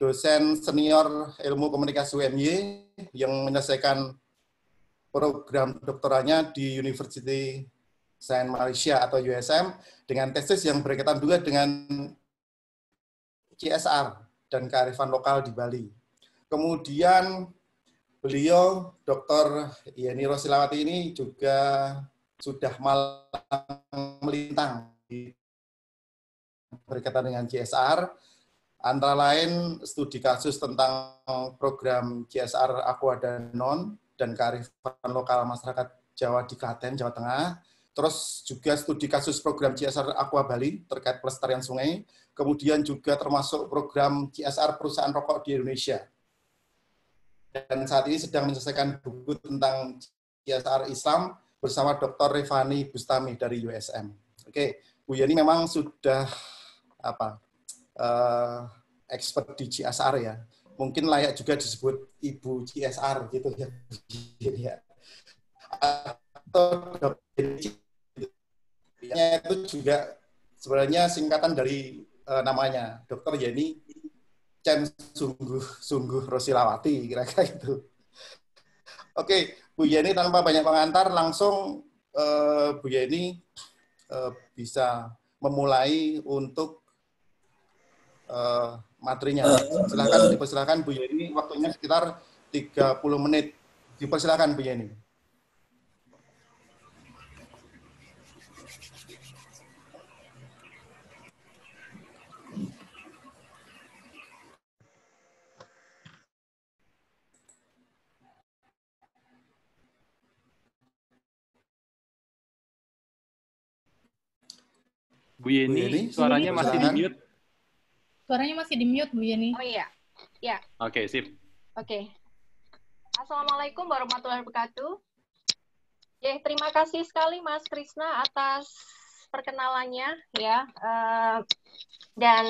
dosen senior ilmu komunikasi UMY yang menyelesaikan program doktoralnya di University Sains Malaysia atau USM dengan tesis yang berkaitan juga dengan CSR dan kearifan lokal di Bali. Kemudian beliau, Dr. Yeni Rosilawati ini juga sudah melintang berkaitan dengan CSR, antara lain studi kasus tentang program CSR Aqua Danon dan kearifan lokal masyarakat Jawa di Klaten, Jawa Tengah. Terus juga studi kasus program CSR Aqua Bali terkait pelestarian sungai. Kemudian juga termasuk program CSR perusahaan rokok di Indonesia. Dan saat ini sedang menyelesaikan buku tentang CSR Islam bersama Dr. Revani Bustami dari USM. Oke, Bu Yeni memang sudah expert di CSR ya. Mungkin layak juga disebut Ibu CSR gitu ya. Atau itu juga sebenarnya singkatan dari namanya Dr. Yeni Chen Sungguh Rosilawati, kira-kira itu. Oke, Bu Yeni tanpa banyak pengantar langsung Bu Yeni bisa memulai untuk materinya. Dipersilakan Bu Yeni, waktunya sekitar 30 menit. Dipersilakan Bu Yeni. Bu Yeni, suaranya masih di mute. Suaranya masih di mute, Bu Yeni. Oh iya. Ya. Oke, sip. Oke. Assalamualaikum warahmatullahi wabarakatuh. Ya, terima kasih sekali Mas Krisna atas perkenalannya ya. Dan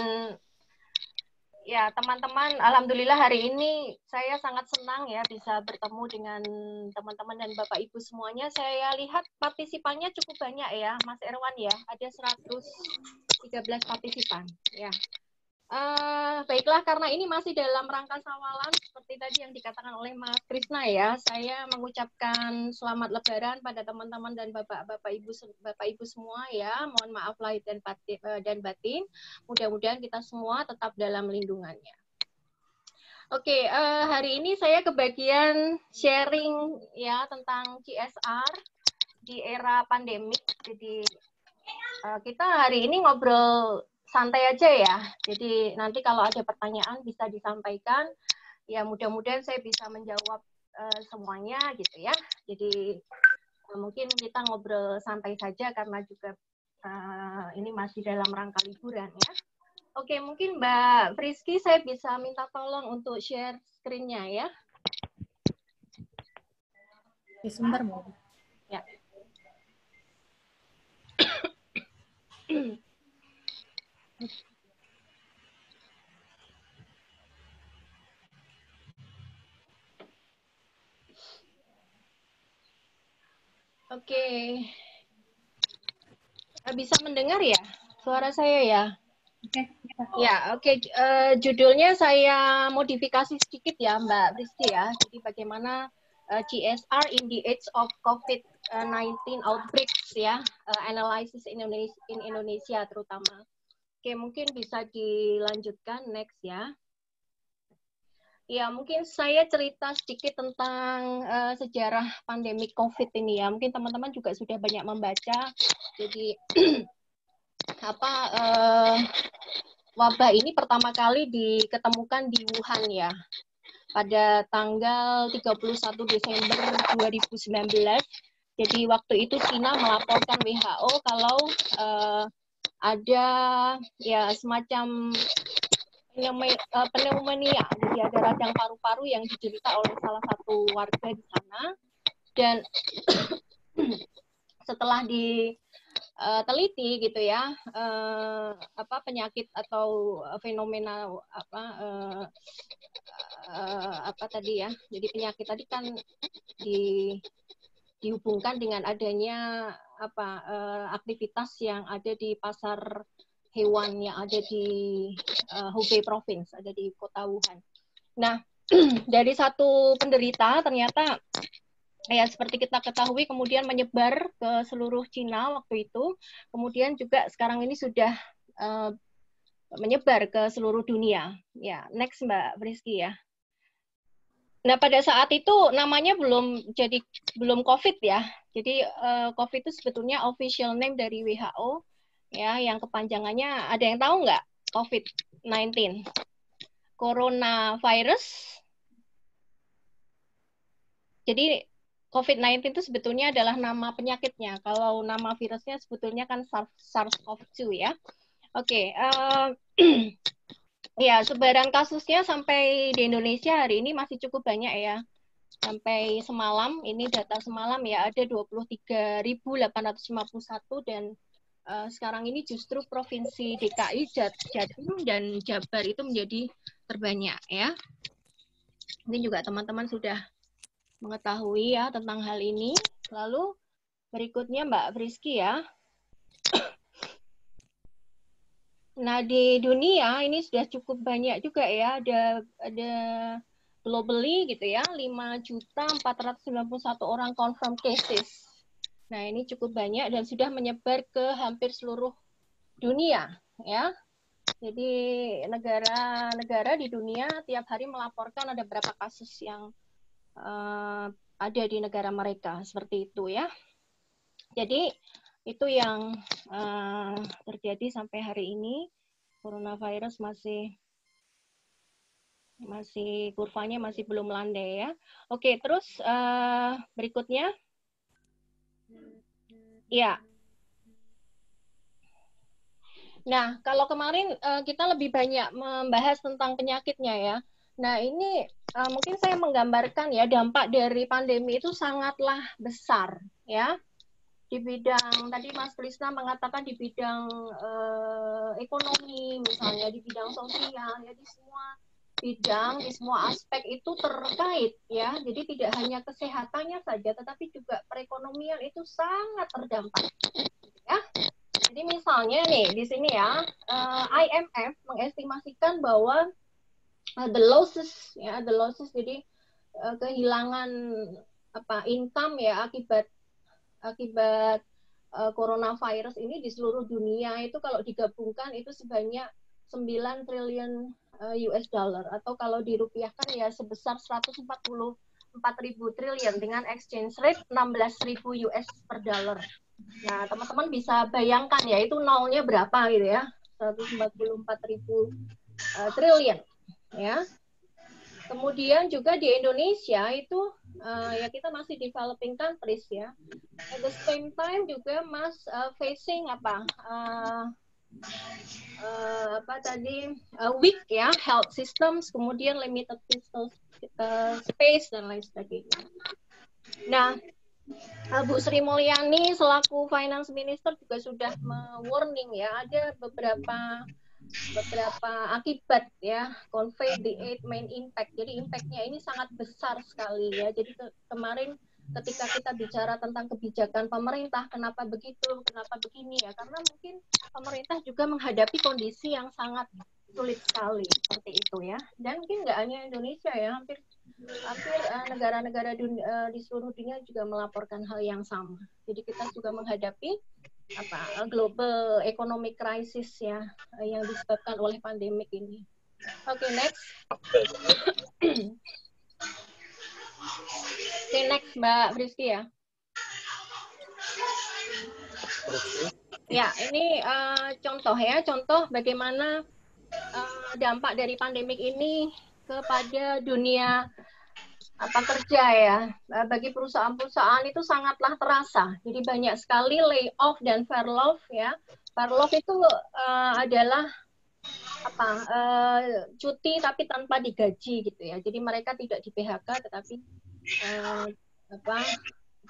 ya, teman-teman, alhamdulillah hari ini saya sangat senang ya bisa bertemu dengan teman-teman dan Bapak Ibu semuanya. Saya lihat partisipannya cukup banyak ya, Mas Erwan ya. Ada 113 partisipan ya. Baiklah, karena ini masih dalam rangka sawalan seperti tadi yang dikatakan oleh Mas Krisna ya, saya mengucapkan selamat Lebaran pada teman-teman dan Bapak Ibu semua ya. Mohon maaf lahir dan batin. Mudah-mudahan kita semua tetap dalam lindungannya. Oke, hari ini saya kebagian sharing ya tentang CSR di era pandemik. Jadi kita hari ini ngobrol santai aja ya. Jadi nanti kalau ada pertanyaan bisa disampaikan. Ya mudah-mudahan saya bisa menjawab semuanya gitu ya. Jadi mungkin kita ngobrol santai saja karena juga ini masih dalam rangka liburan ya. Oke, mungkin Mbak Friski saya bisa minta tolong untuk share screen-nya ya. Sebentar, Mbak. Ya. Oke. Bisa mendengar ya suara saya ya? Oke. Ya, oke. Judulnya saya modifikasi sedikit ya, Mbak Rizky ya. Jadi bagaimana CSR in the age of COVID-19 outbreaks ya, analysis in Indonesia terutama. Oke, mungkin bisa dilanjutkan next ya. Ya, mungkin saya cerita sedikit tentang sejarah pandemi COVID ini ya. Mungkin teman-teman juga sudah banyak membaca. Jadi wabah ini pertama kali diketemukan di Wuhan ya. Pada tanggal 31 Desember 2019. Jadi waktu itu Cina melaporkan WHO kalau ada ya semacam pneumonia, jadi ada radang paru-paru yang diderita oleh salah satu warga di sana. Dan setelah diteliti gitu ya, penyakit atau fenomena tadi ya. Jadi penyakit tadi kan dihubungkan dengan adanya aktivitas yang ada di pasar hewan yang ada di Hubei Province, ada di kota Wuhan. Nah, dari satu penderita ternyata ya seperti kita ketahui kemudian menyebar ke seluruh Cina waktu itu, kemudian juga sekarang ini sudah menyebar ke seluruh dunia. Ya, next Mbak Friski ya. Nah, pada saat itu namanya belum COVID ya. Jadi COVID itu sebetulnya official name dari WHO ya, yang kepanjangannya ada yang tahu nggak? COVID-19. Coronavirus. Jadi COVID-19 itu sebetulnya adalah nama penyakitnya. Kalau nama virusnya sebetulnya kan SARS-CoV-2 ya. Oke, ya sebaran kasusnya sampai di Indonesia hari ini masih cukup banyak ya. Sampai semalam, ini data semalam ya, ada 23.851 dan sekarang ini justru Provinsi DKI, Jatim, dan Jabar itu menjadi terbanyak ya. Ini juga teman-teman sudah mengetahui ya tentang hal ini. Lalu berikutnya Mbak Friski ya. Nah di dunia ini sudah cukup banyak juga ya, ada globally gitu ya, 5.491 orang confirmed cases. Nah, ini cukup banyak dan sudah menyebar ke hampir seluruh dunia ya. Jadi negara-negara di dunia tiap hari melaporkan ada berapa kasus yang ada di negara mereka, seperti itu ya. Jadi itu yang terjadi sampai hari ini. Coronavirus masih kurvanya masih belum landai ya. Oke, terus berikutnya. Ya. Nah, kalau kemarin kita lebih banyak membahas tentang penyakitnya ya. Nah, ini mungkin saya menggambarkan ya dampak dari pandemi itu sangatlah besar ya. Di bidang tadi Mas Krisna mengatakan di bidang ekonomi misalnya, di bidang sosial ya, di semua bidang, di semua aspek itu terkait ya. Jadi tidak hanya kesehatannya saja tetapi juga perekonomian itu sangat terdampak ya. Jadi misalnya nih di sini ya, IMF mengestimasikan bahwa the losses jadi kehilangan income ya akibat coronavirus ini di seluruh dunia itu kalau digabungkan itu sebanyak 9 triliun US dollar atau kalau dirupiahkan ya sebesar 144.000 triliun dengan exchange rate 16.000 US per dollar. Nah, teman-teman bisa bayangkan ya itu nolnya berapa gitu ya. 144.000 triliun ya. Kemudian juga di Indonesia itu ya kita masih developing countries ya. At the same time juga facing weak ya health systems, kemudian limited fiscal space dan lain sebagainya. Nah, Bu Sri Mulyani selaku Finance Minister juga sudah warning ya ada beberapa akibat ya convey the 8 main impact. Jadi impactnya ini sangat besar sekali ya. Jadi kemarin ketika kita bicara tentang kebijakan pemerintah, kenapa begitu, kenapa begini ya, karena mungkin pemerintah juga menghadapi kondisi yang sangat sulit sekali seperti itu ya. Dan mungkin nggak hanya Indonesia ya, hampir negara-negara di seluruh dunia juga melaporkan hal yang sama. Jadi kita juga menghadapi global economic crisis ya yang disebabkan oleh pandemik ini. Oke, next. Oke, next Mbak Friski ya. Ya, ini contoh bagaimana dampak dari pandemik ini kepada dunia kerja ya. Bagi perusahaan-perusahaan itu sangatlah terasa. Jadi banyak sekali layoff dan furlough ya. Furlough itu adalah cuti tapi tanpa digaji gitu ya. Jadi mereka tidak di PHK tetapi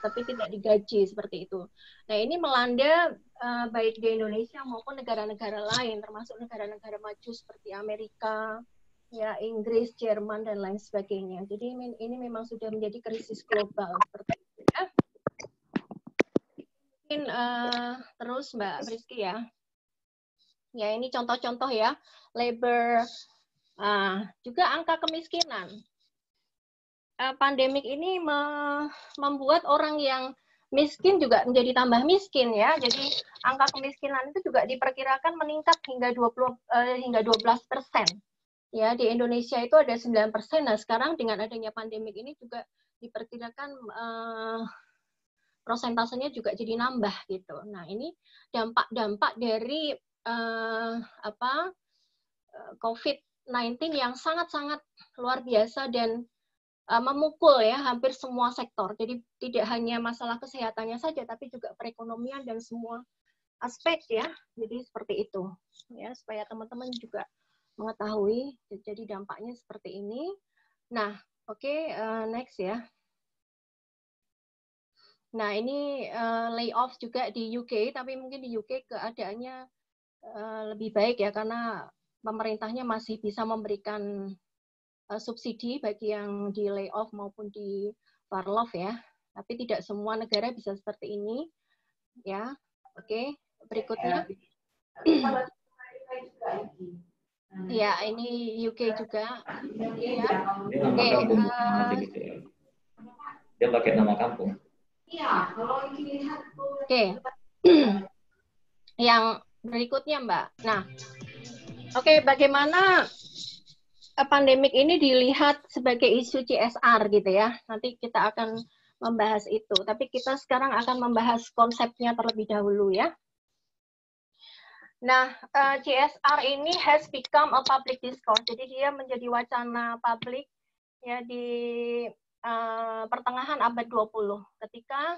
tapi tidak digaji seperti itu. Nah, ini melanda baik di Indonesia maupun negara-negara lain termasuk negara-negara maju seperti Amerika, ya Inggris, Jerman dan lain sebagainya. Jadi ini memang sudah menjadi krisis global seperti itu ya. Mungkin terus Mbak Friski ya. Ya, ini contoh-contoh ya, labor, juga angka kemiskinan. Pandemik ini membuat orang yang miskin juga menjadi tambah miskin ya. Jadi angka kemiskinan itu juga diperkirakan meningkat hingga 12%. Ya, di Indonesia itu ada 9%. Nah, sekarang dengan adanya pandemik ini juga diperkirakan prosentasenya juga jadi nambah gitu. Nah, ini dampak-dampak dari COVID-19 yang sangat-sangat luar biasa dan memukul ya hampir semua sektor. Jadi tidak hanya masalah kesehatannya saja, tapi juga perekonomian dan semua aspek ya. Jadi seperti itu ya, supaya teman-teman juga mengetahui. Jadi dampaknya seperti ini. Nah, oke, next ya. Nah, ini layoff juga di UK, tapi mungkin di UK keadaannya lebih baik ya, karena pemerintahnya masih bisa memberikan subsidi bagi yang di layoff maupun di furlough ya. Tapi tidak semua negara bisa seperti ini. Ya, oke. Berikutnya. Ya, ini UK juga. Ya. Oke. Dia pakai nama kampung. Oke. Yang berikutnya, Mbak. Nah, oke, bagaimana pandemik ini dilihat sebagai isu CSR gitu ya. Nanti kita akan membahas itu. Tapi kita sekarang akan membahas konsepnya terlebih dahulu ya. Nah, CSR ini has become a public discourse. Jadi dia menjadi wacana publik ya di pertengahan abad 20 ketika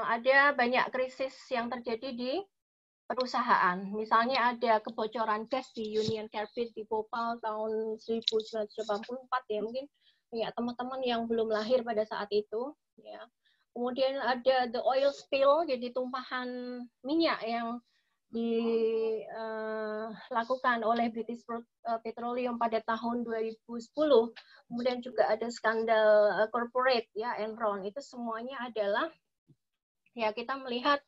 ada banyak krisis yang terjadi di perusahaan. Misalnya ada kebocoran gas di Union Carbide di Bhopal tahun 1984 ya, mungkin ya teman-teman yang belum lahir pada saat itu ya. Kemudian ada the oil spill, jadi tumpahan minyak yang dilakukan oleh British Petroleum pada tahun 2010. Kemudian juga ada skandal corporate ya, Enron. Itu semuanya adalah ya kita melihat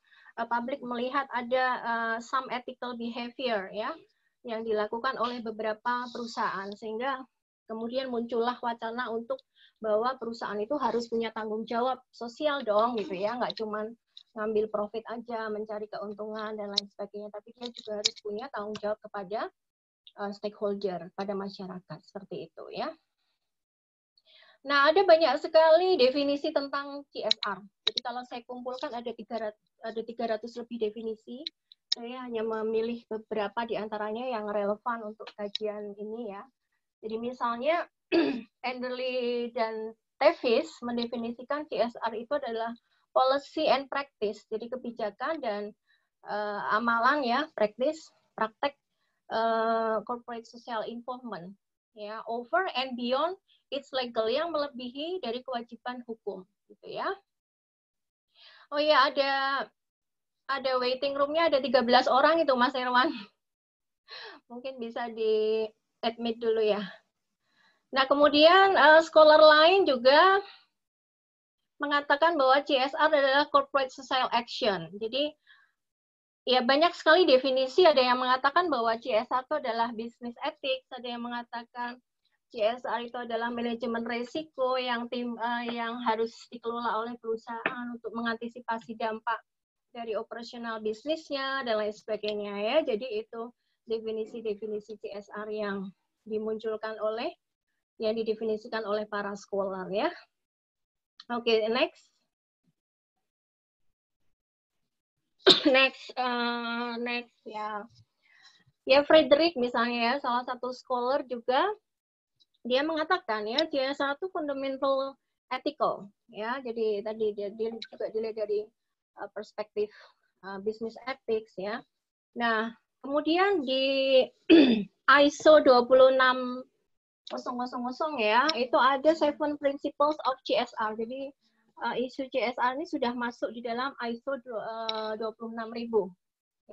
publik melihat ada some ethical behavior ya yang dilakukan oleh beberapa perusahaan, sehingga kemudian muncullah wacana untuk bahwa perusahaan itu harus punya tanggung jawab sosial dong gitu ya, nggak cuma ngambil profit aja, mencari keuntungan dan lain sebagainya, tapi dia juga harus punya tanggung jawab kepada stakeholder, pada masyarakat, seperti itu ya. Nah, ada banyak sekali definisi tentang CSR. Jadi kalau saya kumpulkan ada 300 lebih definisi. Saya hanya memilih beberapa di antaranya yang relevan untuk kajian ini ya. Jadi misalnya Enderley dan Tevis mendefinisikan CSR itu adalah policy and practice. Jadi kebijakan dan amalan ya, praktek corporate social involvement ya, over and beyond it's legal, yang melebihi dari kewajiban hukum gitu ya. Oh ya, ada waiting room-nya ada 13 orang itu Mas Irwan. Mungkin bisa di admit dulu ya. Nah, kemudian scholar lain juga mengatakan bahwa CSR adalah corporate social action. Jadi ya banyak sekali definisi, ada yang mengatakan bahwa CSR itu adalah business ethics, ada yang mengatakan CSR itu adalah manajemen risiko yang harus dikelola oleh perusahaan untuk mengantisipasi dampak dari operasional bisnisnya dan lain sebagainya ya. Jadi itu definisi-definisi CSR yang didefinisikan oleh para scholar ya. Oke, next. Next ya. Ya, Frederick misalnya ya, salah satu scholar juga, dia mengatakan ya CSR itu fundamental ethical ya. Jadi tadi dia juga dilihat dari perspektif business ethics ya. Nah, kemudian di ISO 26000 ya, itu ada 7 principles of CSR. Jadi isu CSR ini sudah masuk di dalam ISO 26000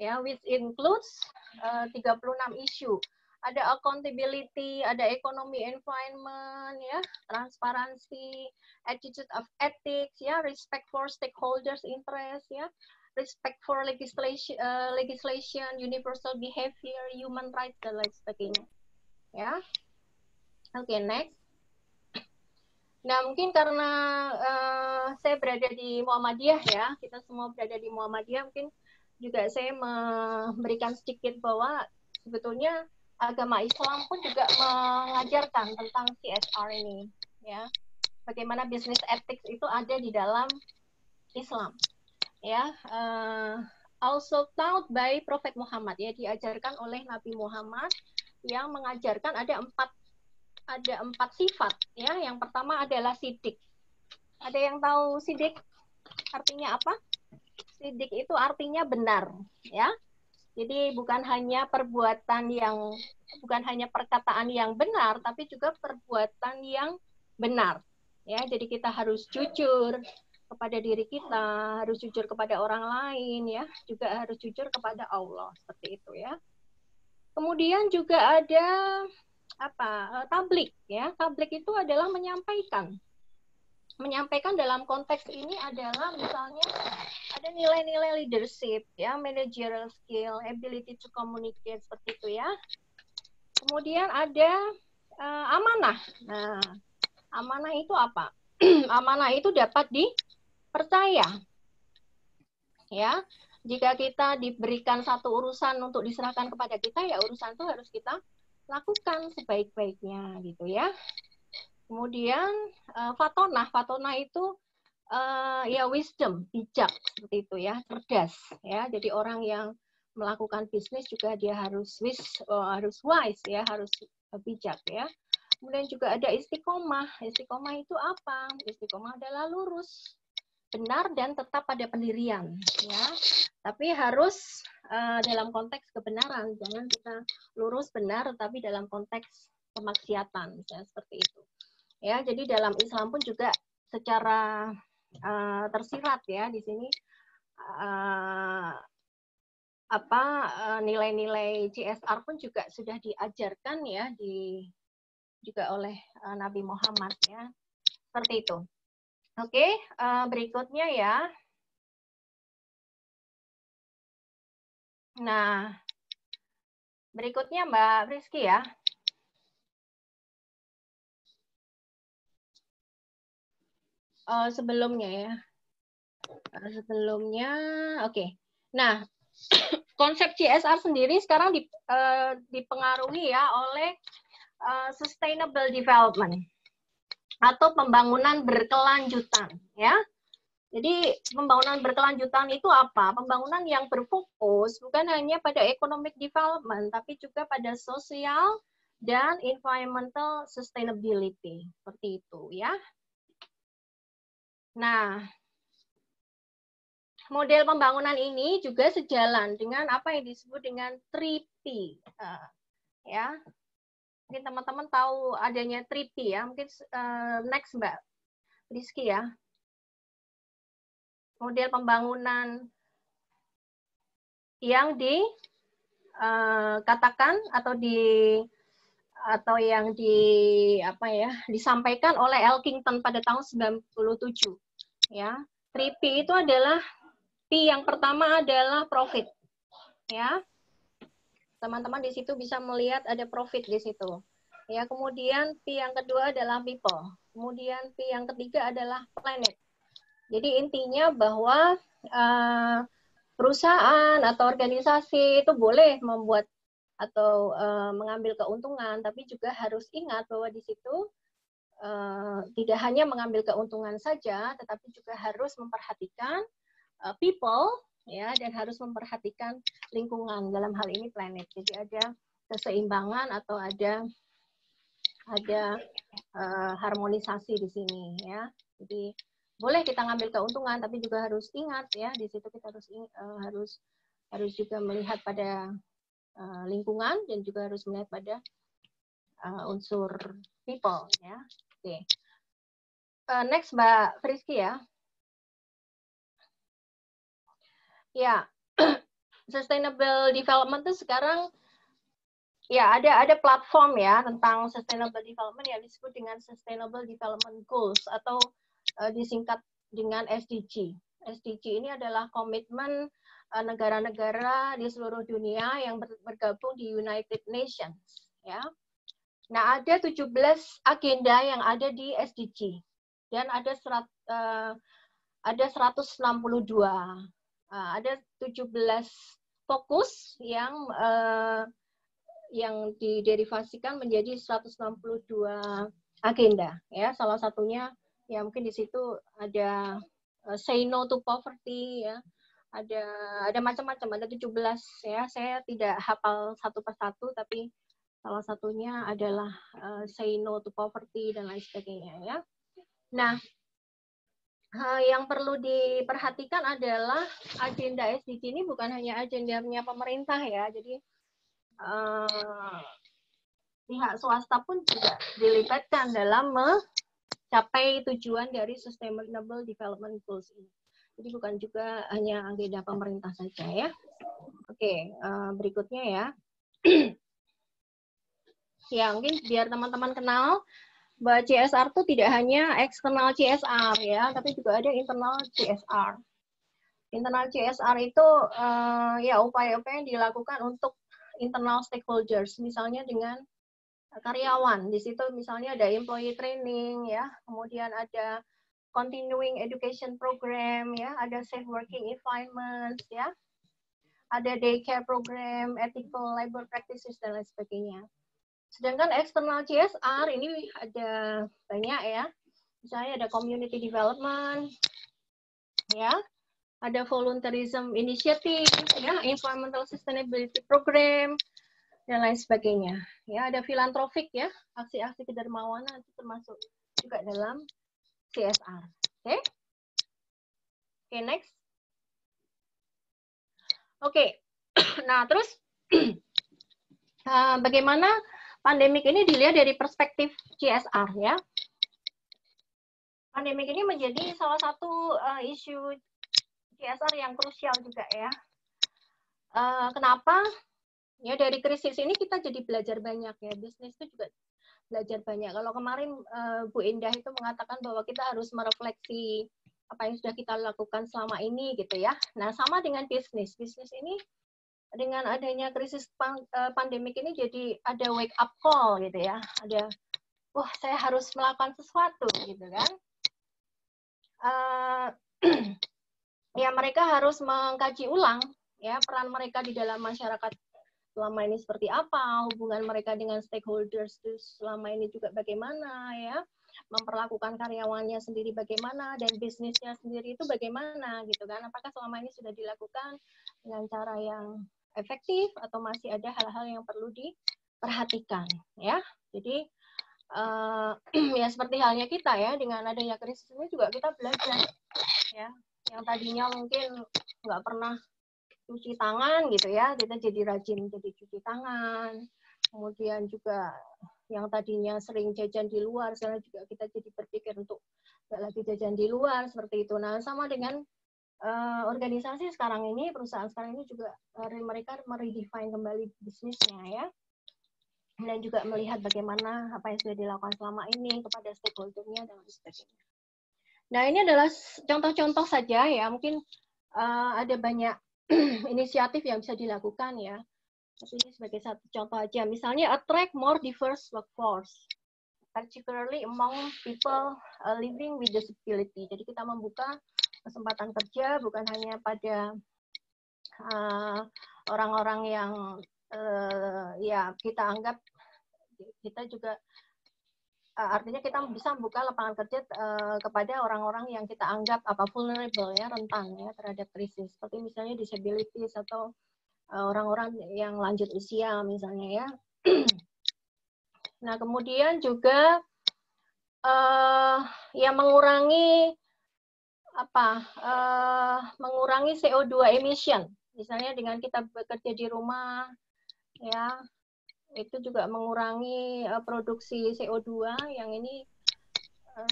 ya, which includes 36 isu. Ada accountability, ada economy environment ya, transparansi, attitude of ethics ya, respect for stakeholders interest ya, respect for legislation, universal behavior, human rights dan lain sebagainya. Ya, oke, next. Nah, mungkin karena saya berada di Muhammadiyah ya, kita semua berada di Muhammadiyah, mungkin juga saya memberikan sedikit bahwa sebetulnya agama Islam pun juga mengajarkan tentang CSR ini, ya. Bagaimana bisnis ethics itu ada di dalam Islam, ya. Also taught by Prophet Muhammad, ya, diajarkan oleh Nabi Muhammad yang mengajarkan ada empat sifat, ya. Yang pertama adalah sidik. Ada yang tahu sidik artinya apa? Sidik itu artinya benar, ya. Jadi bukan hanya perkataan yang benar, tapi juga perbuatan yang benar, ya. Jadi kita harus jujur kepada diri kita, harus jujur kepada orang lain, ya. Juga harus jujur kepada Allah, seperti itu, ya. Kemudian juga ada tablik, ya. Tablik itu adalah menyampaikan dalam konteks ini adalah misalnya ada nilai-nilai leadership, ya, managerial skill, ability to communicate, seperti itu, ya. Kemudian ada amanah. Nah, amanah itu apa? Amanah itu dapat dipercaya, ya. Jika kita diberikan satu urusan untuk diserahkan kepada kita, ya urusan itu harus kita lakukan sebaik-baiknya, gitu, ya. Kemudian fatonah itu ya wisdom, bijak, seperti itu, ya, cerdas, ya. Jadi orang yang melakukan bisnis juga dia harus wise, ya, harus bijak, ya. Kemudian juga ada istiqomah. Istiqomah itu apa? Istiqomah adalah lurus, benar dan tetap pada pendirian, ya. Tapi harus dalam konteks kebenaran, jangan kita lurus benar tapi dalam konteks kemaksiatan, misalnya seperti itu. Ya, jadi dalam Islam pun juga secara tersirat, ya, di sini nilai-nilai CSR pun juga sudah diajarkan, ya, juga oleh Nabi Muhammad, ya, seperti itu. Oke, berikutnya, ya. Nah, berikutnya Mbak Rizky, ya. Sebelumnya, ya. Oke. Nah, konsep CSR sendiri sekarang dipengaruhi, ya, oleh sustainable development atau pembangunan berkelanjutan, ya. Jadi pembangunan berkelanjutan itu apa? Pembangunan yang berfokus bukan hanya pada economic development, tapi juga pada social dan environmental sustainability, seperti itu, ya. Nah, model pembangunan ini juga sejalan dengan apa yang disebut dengan 3P, ya. Mungkin teman-teman tahu adanya 3P, ya. Mungkin next Mbak Rizky, ya. Model pembangunan yang dikatakan atau yang disampaikan oleh Elkington pada tahun 97, ya. 3P itu adalah P yang pertama adalah profit, ya. Teman-teman di situ bisa melihat ada profit di situ, ya. Kemudian P yang kedua adalah people, kemudian P yang ketiga adalah planet. Jadi intinya bahwa perusahaan atau organisasi itu boleh membuat atau mengambil keuntungan, tapi juga harus ingat bahwa di situ tidak hanya mengambil keuntungan saja, tetapi juga harus memperhatikan people, ya, dan harus memperhatikan lingkungan, dalam hal ini planet. Jadi ada keseimbangan atau ada harmonisasi di sini, ya. Jadi boleh kita ngambil keuntungan, tapi juga harus ingat, ya, di situ kita harus juga melihat pada lingkungan dan juga harus melihat pada unsur people, ya. Oke. Next Mbak Frisky, ya. Ya, sustainable development itu sekarang, ya, ada platform, ya, tentang sustainable development yang disebut dengan Sustainable Development Goals atau disingkat dengan SDG. SDG ini adalah komitmen negara-negara di seluruh dunia yang bergabung di United Nations. Ya. Nah, ada 17 agenda yang ada di SDG dan ada 162. Ada 17 fokus yang diderivasikan menjadi 162 agenda. Ya, salah satunya ya mungkin di situ ada say no to poverty, ya. Ada macam-macam, ada 17 ya. Saya tidak hafal satu persatu, tapi salah satunya adalah say no to poverty dan lain sebagainya, ya. Nah, yang perlu diperhatikan adalah agenda SDG ini bukan hanya agendanya pemerintah, ya. Jadi pihak swasta pun juga dilibatkan dalam mencapai tujuan dari Sustainable Development Goals ini. Jadi bukan juga hanya agenda pemerintah saja, ya. Oke, berikutnya ya. Ya, mungkin biar teman-teman kenal bahwa CSR itu tidak hanya eksternal CSR, ya, tapi juga ada internal CSR. Internal CSR itu ya upaya-upaya yang dilakukan untuk internal stakeholders, misalnya dengan karyawan. Di situ misalnya ada employee training, ya, kemudian ada continuing education program, ya, ada safe working environment, ya, ada daycare program, ethical labor practices dan lain sebagainya. Sedangkan eksternal CSR ini ada banyak, ya. Misalnya ada community development, ya, ada volunteerism initiative, ya, environmental sustainability program dan lain sebagainya. Ya, ada filantropik, ya, aksi-aksi kedermawanan itu termasuk juga dalam CSR. Oke? Oke, next. Oke. Nah, terus bagaimana pandemik ini dilihat dari perspektif CSR, ya. Pandemik ini menjadi salah satu isu CSR yang krusial juga, ya. Kenapa? Ya, dari krisis ini kita jadi belajar banyak, ya. Bisnis itu juga belajar banyak. Kalau kemarin Bu Indah itu mengatakan bahwa kita harus merefleksi apa yang sudah kita lakukan selama ini, gitu, ya. Nah, sama dengan bisnis. Bisnis ini dengan adanya krisis pandemik ini jadi ada wake up call, gitu, ya. Ada, wah, saya harus melakukan sesuatu, gitu kan. Ya, mereka harus mengkaji ulang, ya, peran mereka di dalam masyarakat selama ini seperti apa, hubungan mereka dengan stakeholders itu selama ini juga bagaimana, ya, memperlakukan karyawannya sendiri bagaimana, dan bisnisnya sendiri itu bagaimana, gitu kan. Apakah selama ini sudah dilakukan dengan cara yang efektif atau masih ada hal-hal yang perlu diperhatikan, ya. Jadi ya seperti halnya kita, ya, dengan adanya krisis ini juga kita belajar, ya, yang tadinya mungkin nggak pernah cuci tangan, gitu, ya, kita jadi rajin jadi cuci tangan. Kemudian juga yang tadinya sering jajan di luar, sekarang juga kita jadi berpikir untuk nggak lagi jajan di luar, seperti itu. Nah, sama dengan organisasi sekarang ini, perusahaan sekarang ini juga mereka meredefine kembali bisnisnya, ya, dan juga melihat bagaimana apa yang sudah dilakukan selama ini kepada stakeholder-nya dan sebagainya. Nah, ini adalah contoh-contoh saja, ya, mungkin ada banyak inisiatif yang bisa dilakukan, ya. Tapi ini sebagai satu contoh aja. Misalnya attract more diverse workforce, particularly among people living with disability. Jadi kita membuka kesempatan kerja bukan hanya pada orang-orang yang ya kita anggap, kita juga artinya kita bisa membuka lapangan kerja kepada orang-orang yang kita anggap vulnerable, ya, rentan, ya, terhadap krisis, seperti misalnya disabilities atau orang-orang yang lanjut usia misalnya, ya. Nah, kemudian juga ya mengurangi mengurangi CO2 emission, misalnya dengan kita bekerja di rumah, ya, itu juga mengurangi produksi CO2 yang ini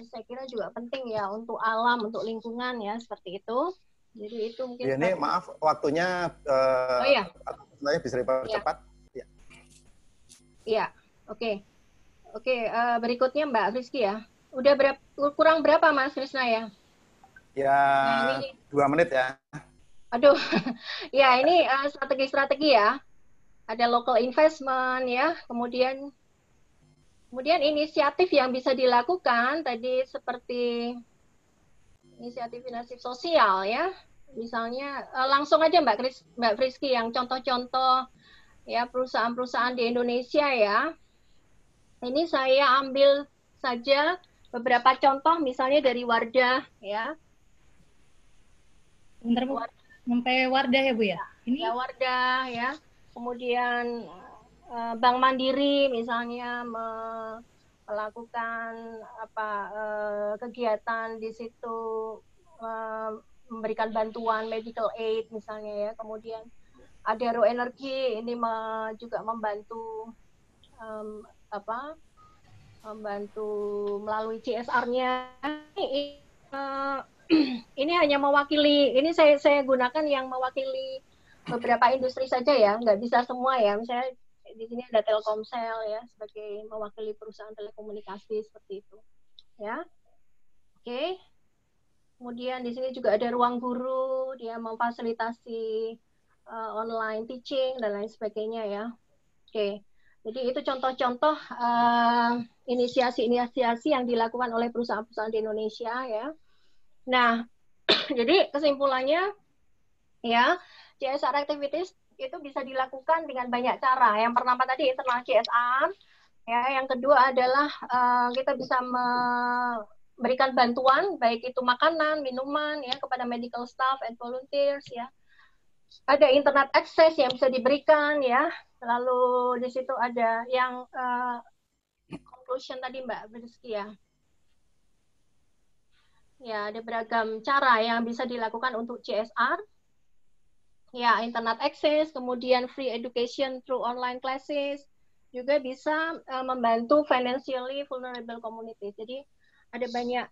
saya kira juga penting, ya, untuk alam, untuk lingkungan, ya, seperti itu. Jadi itu mungkin. Ya, ini maaf waktunya ya. Sebenarnya bisa dipercepat. Ya. Iya, oke. Oke, berikutnya Mbak Rizky, ya. Udah kurang berapa Mas Krisna, ya? Ya, Nah, ini, 2 menit ya. aduh, ya ini strategi-strategi ya. Ada local investment ya, kemudian inisiatif yang bisa dilakukan tadi seperti inisiatif sosial ya. Misalnya langsung aja Mbak Friski yang contoh-contoh ya perusahaan-perusahaan di Indonesia ya. Ini saya ambil saja beberapa contoh misalnya dari Wardah ya. Bentar Bu, sampai Wardah ya Bu ya? Ini Ya Wardah ya. Kemudian Bank Mandiri misalnya melakukan kegiatan di situ memberikan bantuan medical aid misalnya ya. Kemudian Adaro Energi ini juga membantu membantu melalui CSR-nya. Ini hanya mewakili, ini saya gunakan yang mewakili beberapa industri saja ya, nggak bisa semua ya. Misalnya di sini ada Telkomsel ya sebagai mewakili perusahaan telekomunikasi seperti itu, ya. Oke. Kemudian di sini juga ada Ruang Guru, dia memfasilitasi online teaching dan lain sebagainya ya. Oke. Jadi itu contoh-contoh inisiasi-inisiasi yang dilakukan oleh perusahaan-perusahaan di Indonesia ya. Nah, jadi kesimpulannya ya, CSR activities itu bisa dilakukan dengan banyak cara. Yang pertama tadi internal CSR, ya. Yang kedua adalah kita bisa memberikan bantuan, baik itu makanan, minuman, ya, kepada medical staff and volunteers, ya. Ada internet access yang bisa diberikan, ya. Lalu di situ ada yang conclusion tadi Mbak Rizky ya. Ya, ada beragam cara yang bisa dilakukan untuk CSR. Ya, internet access, kemudian free education through online classes, juga bisa membantu financially vulnerable communities. Jadi ada banyak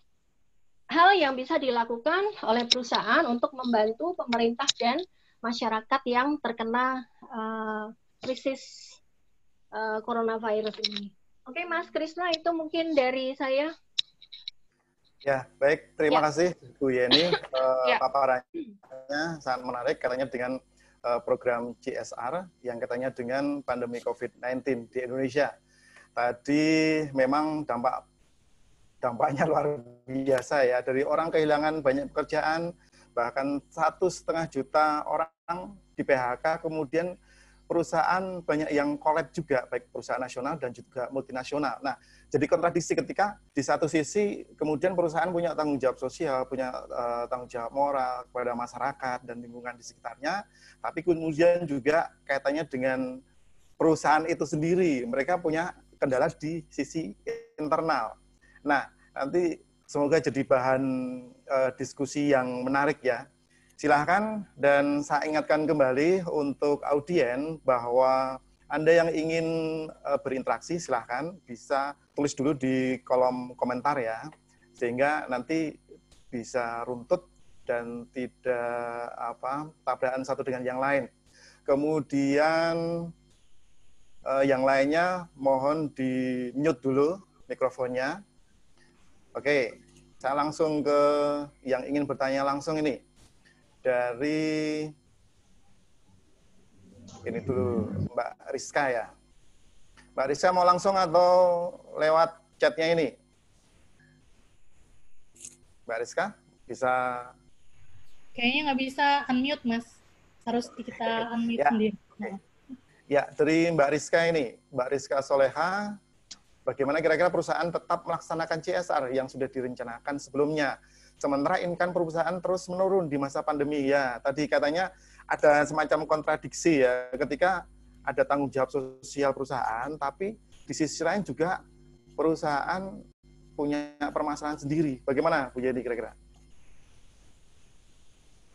hal yang bisa dilakukan oleh perusahaan untuk membantu pemerintah dan masyarakat yang terkena krisis coronavirus ini. Oke, Mas Krisna, itu mungkin dari saya. Ya, baik. Terima Ya. kasih Bu Yeni. Ya. Paparannya sangat menarik katanya dengan program CSR yang katanya dengan pandemi COVID-19 di Indonesia. Tadi memang dampaknya luar biasa ya. Dari orang kehilangan banyak pekerjaan, bahkan 1,5 juta orang di PHK, kemudian perusahaan banyak yang collapse juga, baik perusahaan nasional dan juga multinasional. Nah, jadi kontradiksi ketika di satu sisi kemudian perusahaan punya tanggung jawab sosial, punya tanggung jawab moral kepada masyarakat dan lingkungan di sekitarnya, tapi kemudian juga kaitannya dengan perusahaan itu sendiri, mereka punya kendala di sisi internal. Nah, nanti semoga jadi bahan diskusi yang menarik ya. Silahkan, dan saya ingatkan kembali untuk audien bahwa Anda yang ingin berinteraksi, silahkan bisa tulis dulu di kolom komentar ya, sehingga nanti bisa runtut dan tidak tabrakan satu dengan yang lain. Kemudian yang lainnya mohon di mute dulu mikrofonnya. Oke, saya langsung ke yang ingin bertanya langsung ini. Dari ini dulu Mbak Rizka ya. Mbak Rizka mau langsung atau lewat chatnya ini? Mbak Rizka bisa? kayaknya nggak bisa unmute Mas, harus kita unmute Ya. sendiri. Ya, dari Mbak Rizka ini, Mbak Rizka Soleha, bagaimana kira-kira perusahaan tetap melaksanakan CSR yang sudah direncanakan sebelumnya? Sementara income perusahaan terus menurun di masa pandemi. Ya, tadi katanya ada semacam kontradiksi ya, ketika ada tanggung jawab sosial perusahaan, tapi di sisi lain juga perusahaan punya permasalahan sendiri. Bagaimana Bu Yeni kira-kira?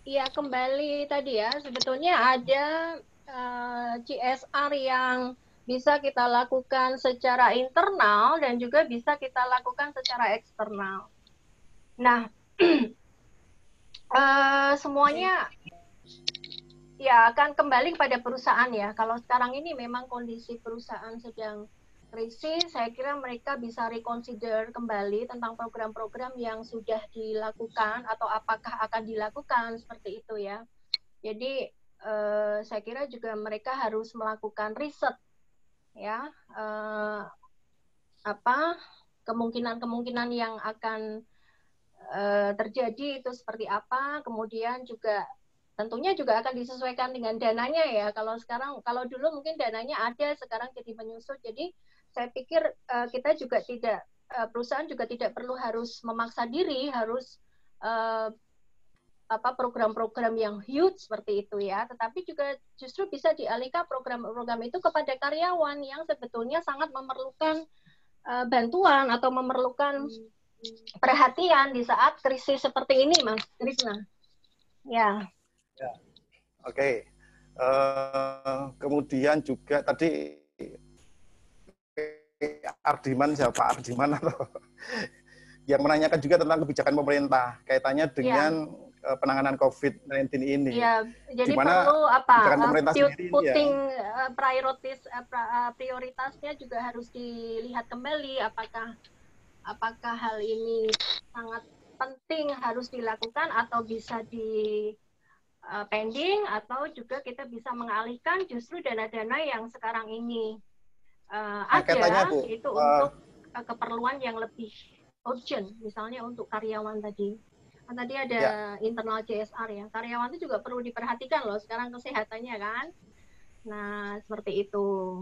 Iya, kembali tadi ya, sebetulnya ada CSR yang bisa kita lakukan secara internal dan juga bisa kita lakukan secara eksternal. Nah, semuanya ya akan kembali kepada perusahaan ya. Kalau sekarang ini memang kondisi perusahaan sedang krisis, saya kira mereka bisa reconsider kembali tentang program-program yang sudah dilakukan atau apakah akan dilakukan seperti itu ya. Jadi saya kira juga mereka harus melakukan riset ya, kemungkinan-kemungkinan yang akan terjadi itu seperti apa, kemudian juga tentunya juga akan disesuaikan dengan dananya ya. Kalau dulu mungkin dananya ada, sekarang jadi menyusut. Jadi saya pikir kita juga tidak, perusahaan juga tidak perlu harus memaksa diri harus program-program yang huge seperti itu ya, tetapi juga justru bisa dialihkan program-program itu kepada karyawan yang sebetulnya sangat memerlukan bantuan atau memerlukan perhatian di saat krisis seperti ini, Mas Krisna. Ya. Ya. Oke. Kemudian juga tadi Ardiman, siapa Ardiman atau yang menanyakan juga tentang kebijakan pemerintah kaitannya dengan penanganan COVID-19 ini. Iya, jadi dimana perlu putting prioritasnya juga harus dilihat kembali apakah hal ini sangat penting harus dilakukan atau bisa di pending, atau juga kita bisa mengalihkan justru dana-dana yang sekarang ini ada Bu, itu untuk keperluan yang lebih urgent, misalnya untuk karyawan tadi. Kan tadi ada internal CSR ya, karyawan itu juga perlu diperhatikan loh sekarang kesehatannya kan. Nah, seperti itu.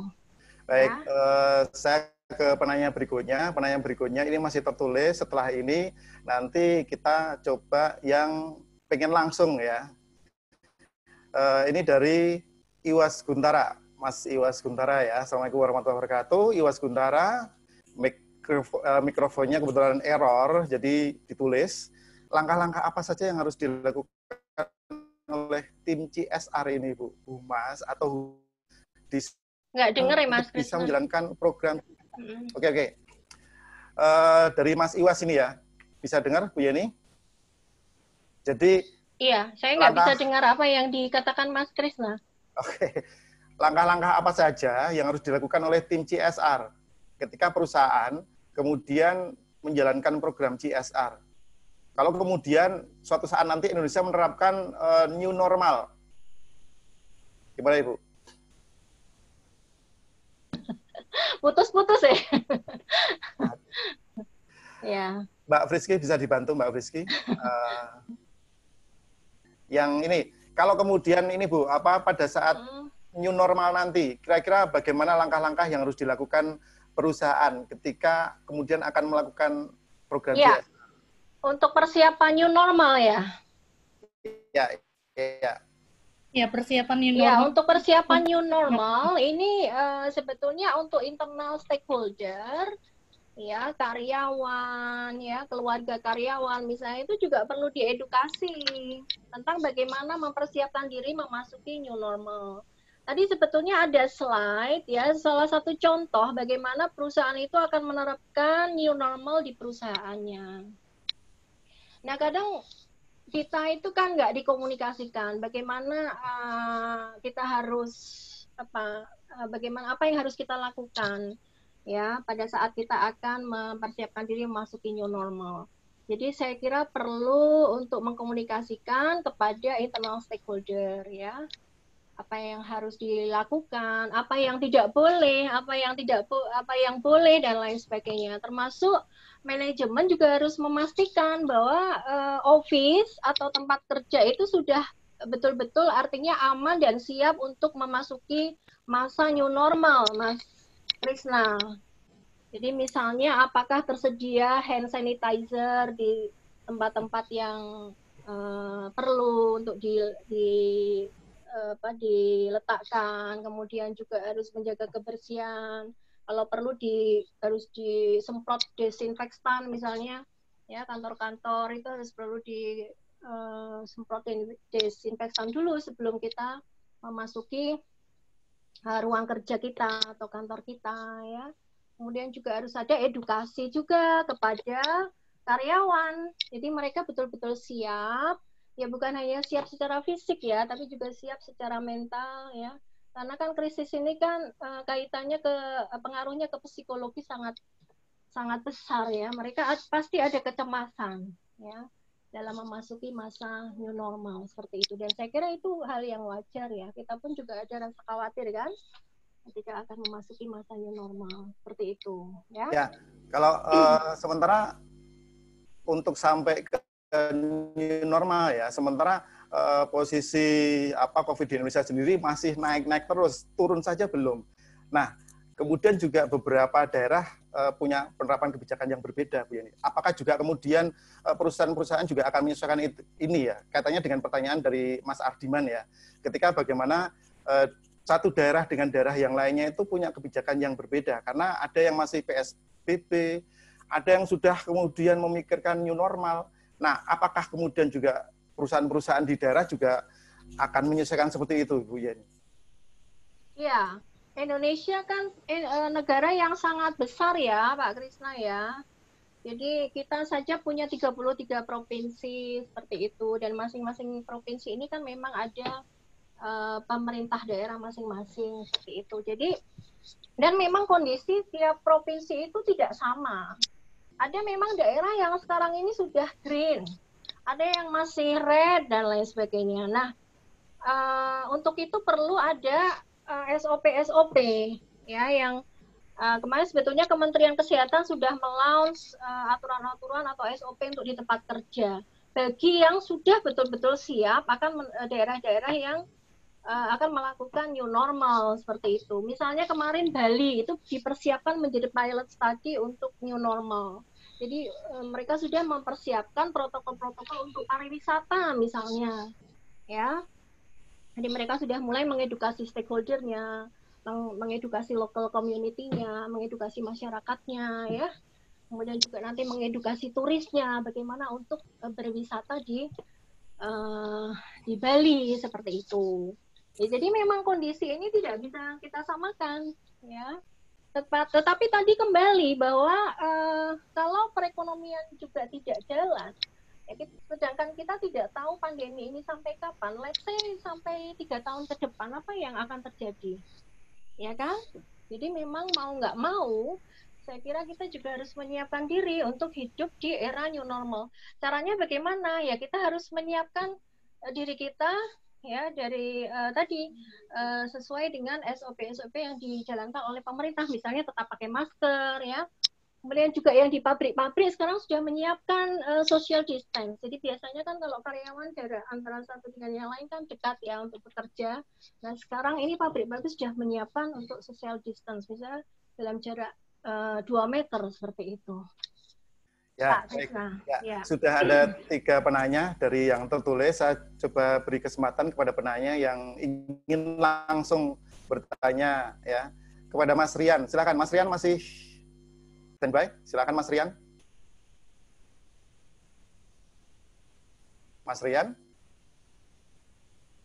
Baik, saya ke penanya berikutnya ini masih tertulis. Setelah ini nanti kita coba yang pengen langsung ya. Ini dari Iwas Guntara, Mas Iwas Guntara ya. Assalamualaikum warahmatullahi wabarakatuh. Iwas Guntara, mikrofonnya kebetulan error, jadi ditulis. Langkah-langkah apa saja yang harus dilakukan oleh tim CSR ini, Bu Mas, atau nggak dengar ya, Mas, bisa menjalankan program. Oke. Dari Mas Iwas ini ya, bisa dengar Bu Yeni? Jadi iya, saya nggak bisa dengar apa yang dikatakan Mas Krisna. Oke, langkah-langkah apa saja yang harus dilakukan oleh tim CSR ketika perusahaan kemudian menjalankan program CSR? Kalau kemudian suatu saat nanti Indonesia menerapkan new normal, gimana Ibu? Putus-putus ya. Ya. Mbak Friski bisa dibantu Mbak Friski. Yang ini, kalau kemudian ini Bu, pada saat new normal nanti, kira-kira bagaimana langkah-langkah yang harus dilakukan perusahaan ketika kemudian akan melakukan program CSR? Untuk persiapan new normal ya? Ya, persiapan new normal. Ya, untuk persiapan new normal ini sebetulnya untuk internal stakeholder, ya, karyawan, ya, keluarga karyawan misalnya, itu juga perlu diedukasi tentang bagaimana mempersiapkan diri memasuki new normal. Tadi sebetulnya ada slide ya, salah satu contoh bagaimana perusahaan itu akan menerapkan new normal di perusahaannya. Nah, kadang kita itu kan nggak dikomunikasikan bagaimana kita harus bagaimana apa yang harus kita lakukan ya pada saat kita akan mempersiapkan diri memasuki new normal. Jadi saya kira perlu untuk mengkomunikasikan kepada internal stakeholder ya, apa yang harus dilakukan, apa yang tidak boleh, apa yang boleh dan lain sebagainya. Termasuk manajemen juga harus memastikan bahwa office atau tempat kerja itu sudah betul-betul artinya aman dan siap untuk memasuki masa new normal, Mas Krisna. Jadi misalnya apakah tersedia hand sanitizer di tempat-tempat yang perlu untuk diletakkan, kemudian juga harus menjaga kebersihan. Kalau perlu harus disemprot desinfektan misalnya, ya kantor-kantor itu harus perlu disemprot desinfektan dulu sebelum kita memasuki ruang kerja kita atau kantor kita ya. Kemudian juga harus ada edukasi juga kepada karyawan. Jadi mereka betul-betul siap, ya bukan hanya siap secara fisik ya, tapi juga siap secara mental ya. Karena kan krisis ini kan kaitannya pengaruhnya ke psikologi sangat sangat besar ya. Mereka pasti ada kecemasan ya dalam memasuki masa new normal seperti itu. Dan saya kira itu hal yang wajar ya. Kita pun juga ada rasa khawatir kan ketika akan memasuki masa new normal seperti itu ya. Ya, kalau sementara untuk sampai ke new normal ya, sementara posisi COVID di Indonesia sendiri masih naik-naik terus, turun saja belum. Nah, kemudian juga beberapa daerah punya penerapan kebijakan yang berbeda, Bu Yeni. Apakah juga kemudian perusahaan-perusahaan juga akan menyesuaikan ini ya? Katanya dengan pertanyaan dari Mas Ardiman ya, ketika bagaimana satu daerah dengan daerah yang lainnya itu punya kebijakan yang berbeda, karena ada yang masih PSBB, ada yang sudah kemudian memikirkan new normal. Nah, apakah kemudian juga perusahaan-perusahaan di daerah juga akan menyesuaikan seperti itu, Bu Yeni? Ya, Indonesia kan negara yang sangat besar ya, Pak Krisna ya. Jadi kita saja punya 33 provinsi seperti itu, dan masing-masing provinsi ini kan memang ada pemerintah daerah masing-masing seperti itu. Jadi, dan memang kondisi tiap provinsi itu tidak sama. Ada memang daerah yang sekarang ini sudah green, ada yang masih red dan lain sebagainya. Nah, untuk itu perlu ada SOP ya yang kemarin sebetulnya Kementerian Kesehatan sudah melaunch aturan-aturan atau SOP untuk di tempat kerja bagi yang sudah betul-betul siap akan daerah-daerah yang akan melakukan new normal seperti itu. Misalnya kemarin Bali itu dipersiapkan menjadi pilot study untuk new normal. Jadi mereka sudah mempersiapkan protokol-protokol untuk pariwisata misalnya, ya. Jadi mereka sudah mulai mengedukasi stakeholder-nya, mengedukasi local community-nya, mengedukasi masyarakatnya, ya. Kemudian juga nanti mengedukasi turisnya, bagaimana untuk berwisata di Bali seperti itu. Ya, jadi memang kondisi ini tidak bisa kita samakan, ya. Tetapi tadi kembali bahwa kalau perekonomian juga tidak jalan, ya, sedangkan kita tidak tahu pandemi ini sampai kapan, let's say sampai 3 tahun ke depan apa yang akan terjadi, ya kan? Jadi memang mau nggak mau, saya kira kita juga harus menyiapkan diri untuk hidup di era new normal. Caranya bagaimana? Ya kita harus menyiapkan diri kita ya dari tadi sesuai dengan SOP yang dijalankan oleh pemerintah, misalnya tetap pakai masker ya. Kemudian juga yang di pabrik-pabrik sekarang sudah menyiapkan social distance. Jadi biasanya kan kalau karyawan jarak antara satu dengan yang lain kan dekat ya untuk bekerja. Nah sekarang ini pabrik-pabrik sudah menyiapkan untuk social distance, misalnya dalam jarak 2 meter seperti itu. Ya, baik. Ya. Sudah ada 3 penanya dari yang tertulis. Saya coba beri kesempatan kepada penanya yang ingin langsung bertanya ya kepada Mas Rian. Silakan Mas Rian, masih standby. Silakan Mas Rian. Mas Rian,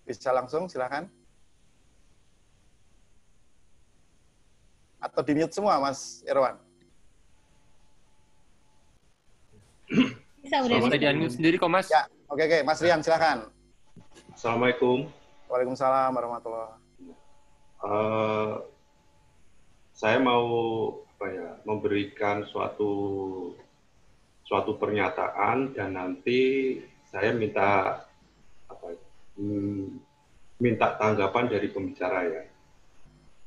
bisa langsung, silakan. Atau di-mute semua, Mas Irwan? Bisa, udah bisa. Di-unmute sendiri kok, Mas. Ya, oke. Mas Rian, silakan. Assalamualaikum. Waalaikumsalam warahmatullahi wabarakatuh. Saya mau memberikan suatu pernyataan dan nanti saya minta tanggapan dari pembicara ya.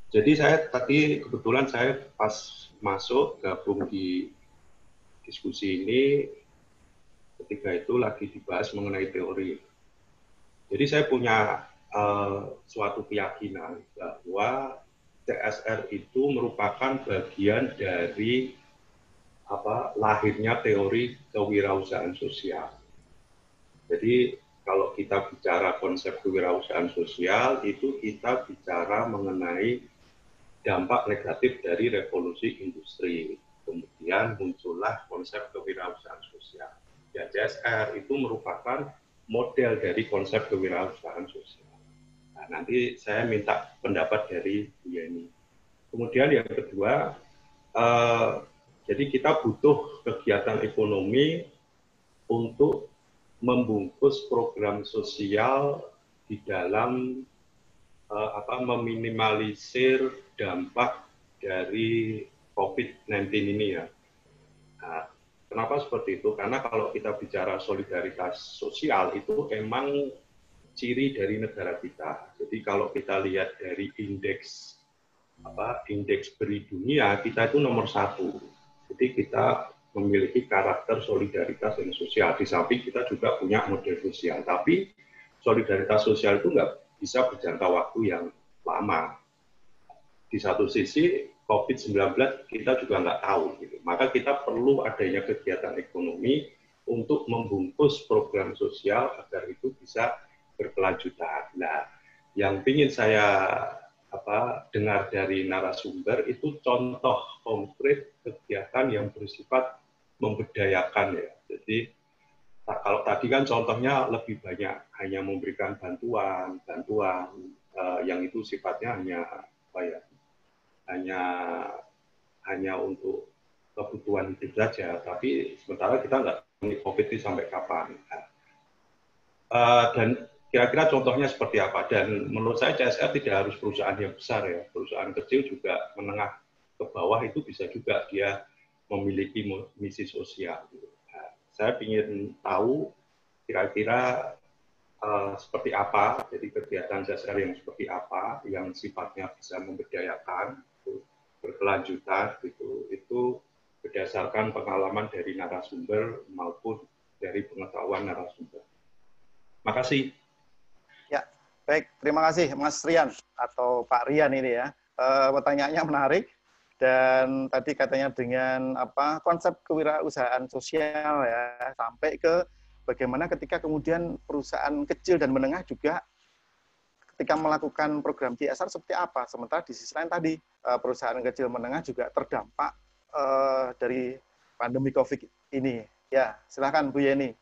Jadi saya tadi kebetulan saya pas masuk gabung di diskusi ini ketika itu lagi dibahas mengenai teori. Jadi saya punya suatu keyakinan bahwa CSR itu merupakan bagian dari lahirnya teori kewirausahaan sosial. Jadi kalau kita bicara konsep kewirausahaan sosial itu kita bicara mengenai dampak negatif dari revolusi industri. Kemudian muncullah konsep kewirausahaan sosial. Ya, CSR itu merupakan model dari konsep kewirausahaan sosial. Nah, nanti saya minta pendapat dari Bu Yeni. Kemudian yang kedua, jadi kita butuh kegiatan ekonomi untuk membungkus program sosial di dalam meminimalisir dampak dari COVID-19 ini ya. Nah, kenapa seperti itu? Karena kalau kita bicara solidaritas sosial itu emang ciri dari negara kita. Jadi kalau kita lihat dari indeks beri dunia, kita itu nomor 1. Jadi kita memiliki karakter solidaritas dan sosial. Di samping kita juga punya model sosial. Tapi solidaritas sosial itu nggak bisa berjangka waktu yang lama. Di satu sisi COVID-19 kita juga nggak tahu. Gitu. Maka kita perlu adanya kegiatan ekonomi untuk membungkus program sosial agar itu bisa berkelanjutan. Nah, yang ingin saya dengar dari narasumber itu contoh konkret kegiatan yang bersifat memberdayakan ya. Jadi kalau tadi kan contohnya lebih banyak hanya memberikan bantuan yang itu sifatnya hanya untuk kebutuhan hidup saja. Tapi sementara kita nggak tahu COVID ini sampai kapan. Dan kira-kira contohnya seperti apa? Dan menurut saya CSR tidak harus perusahaan yang besar ya. Perusahaan kecil juga menengah ke bawah itu bisa juga dia memiliki misi sosial. Nah, saya ingin tahu kira-kira seperti apa, jadi kegiatan CSR yang seperti apa, yang sifatnya bisa memberdayakan, berkelanjutan, itu berdasarkan pengalaman dari narasumber maupun dari pengetahuan narasumber. Makasih. Ya, baik. Terima kasih Mas Rian atau Pak Rian ini ya. Pertanyaannya menarik dan tadi katanya dengan konsep kewirausahaan sosial ya sampai ke bagaimana ketika kemudian perusahaan kecil dan menengah juga ketika melakukan program CSR seperti apa. Sementara di sisi lain tadi perusahaan kecil menengah juga terdampak dari pandemi COVID ini. Ya, silakan Bu Yeni.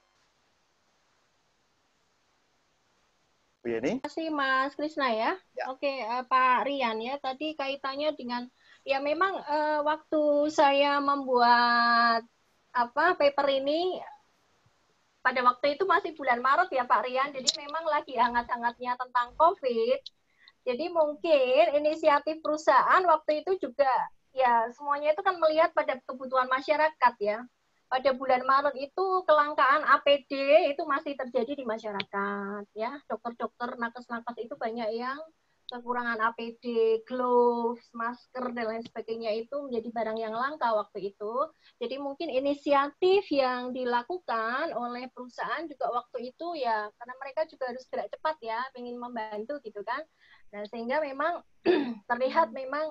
Terima kasih Mas Krisna ya. Oke, Pak Rian ya, tadi kaitannya dengan ya memang waktu saya membuat paper ini pada waktu itu masih bulan Maret ya Pak Rian, jadi memang lagi hangat-hangatnya tentang COVID. Jadi mungkin inisiatif perusahaan waktu itu juga ya semuanya itu kan melihat pada kebutuhan masyarakat ya. Pada bulan Maret itu kelangkaan APD itu masih terjadi di masyarakat ya. Dokter-dokter nakes-nakes itu banyak yang kekurangan APD, gloves, masker dan lain sebagainya itu menjadi barang yang langka waktu itu. Jadi mungkin inisiatif yang dilakukan oleh perusahaan juga waktu itu ya karena mereka juga harus gerak cepat ya, ingin membantu gitu kan. Nah, sehingga memang terlihat memang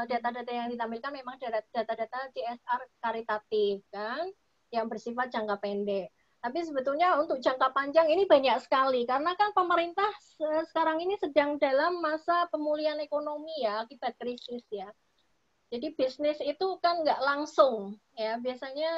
data-data yang ditampilkan memang data-data CSR karitatif kan, yang bersifat jangka pendek. Tapi sebetulnya untuk jangka panjang ini banyak sekali, karena kan pemerintah sekarang ini sedang dalam masa pemulihan ekonomi ya, akibat krisis ya. Jadi bisnis itu kan nggak langsung ya, biasanya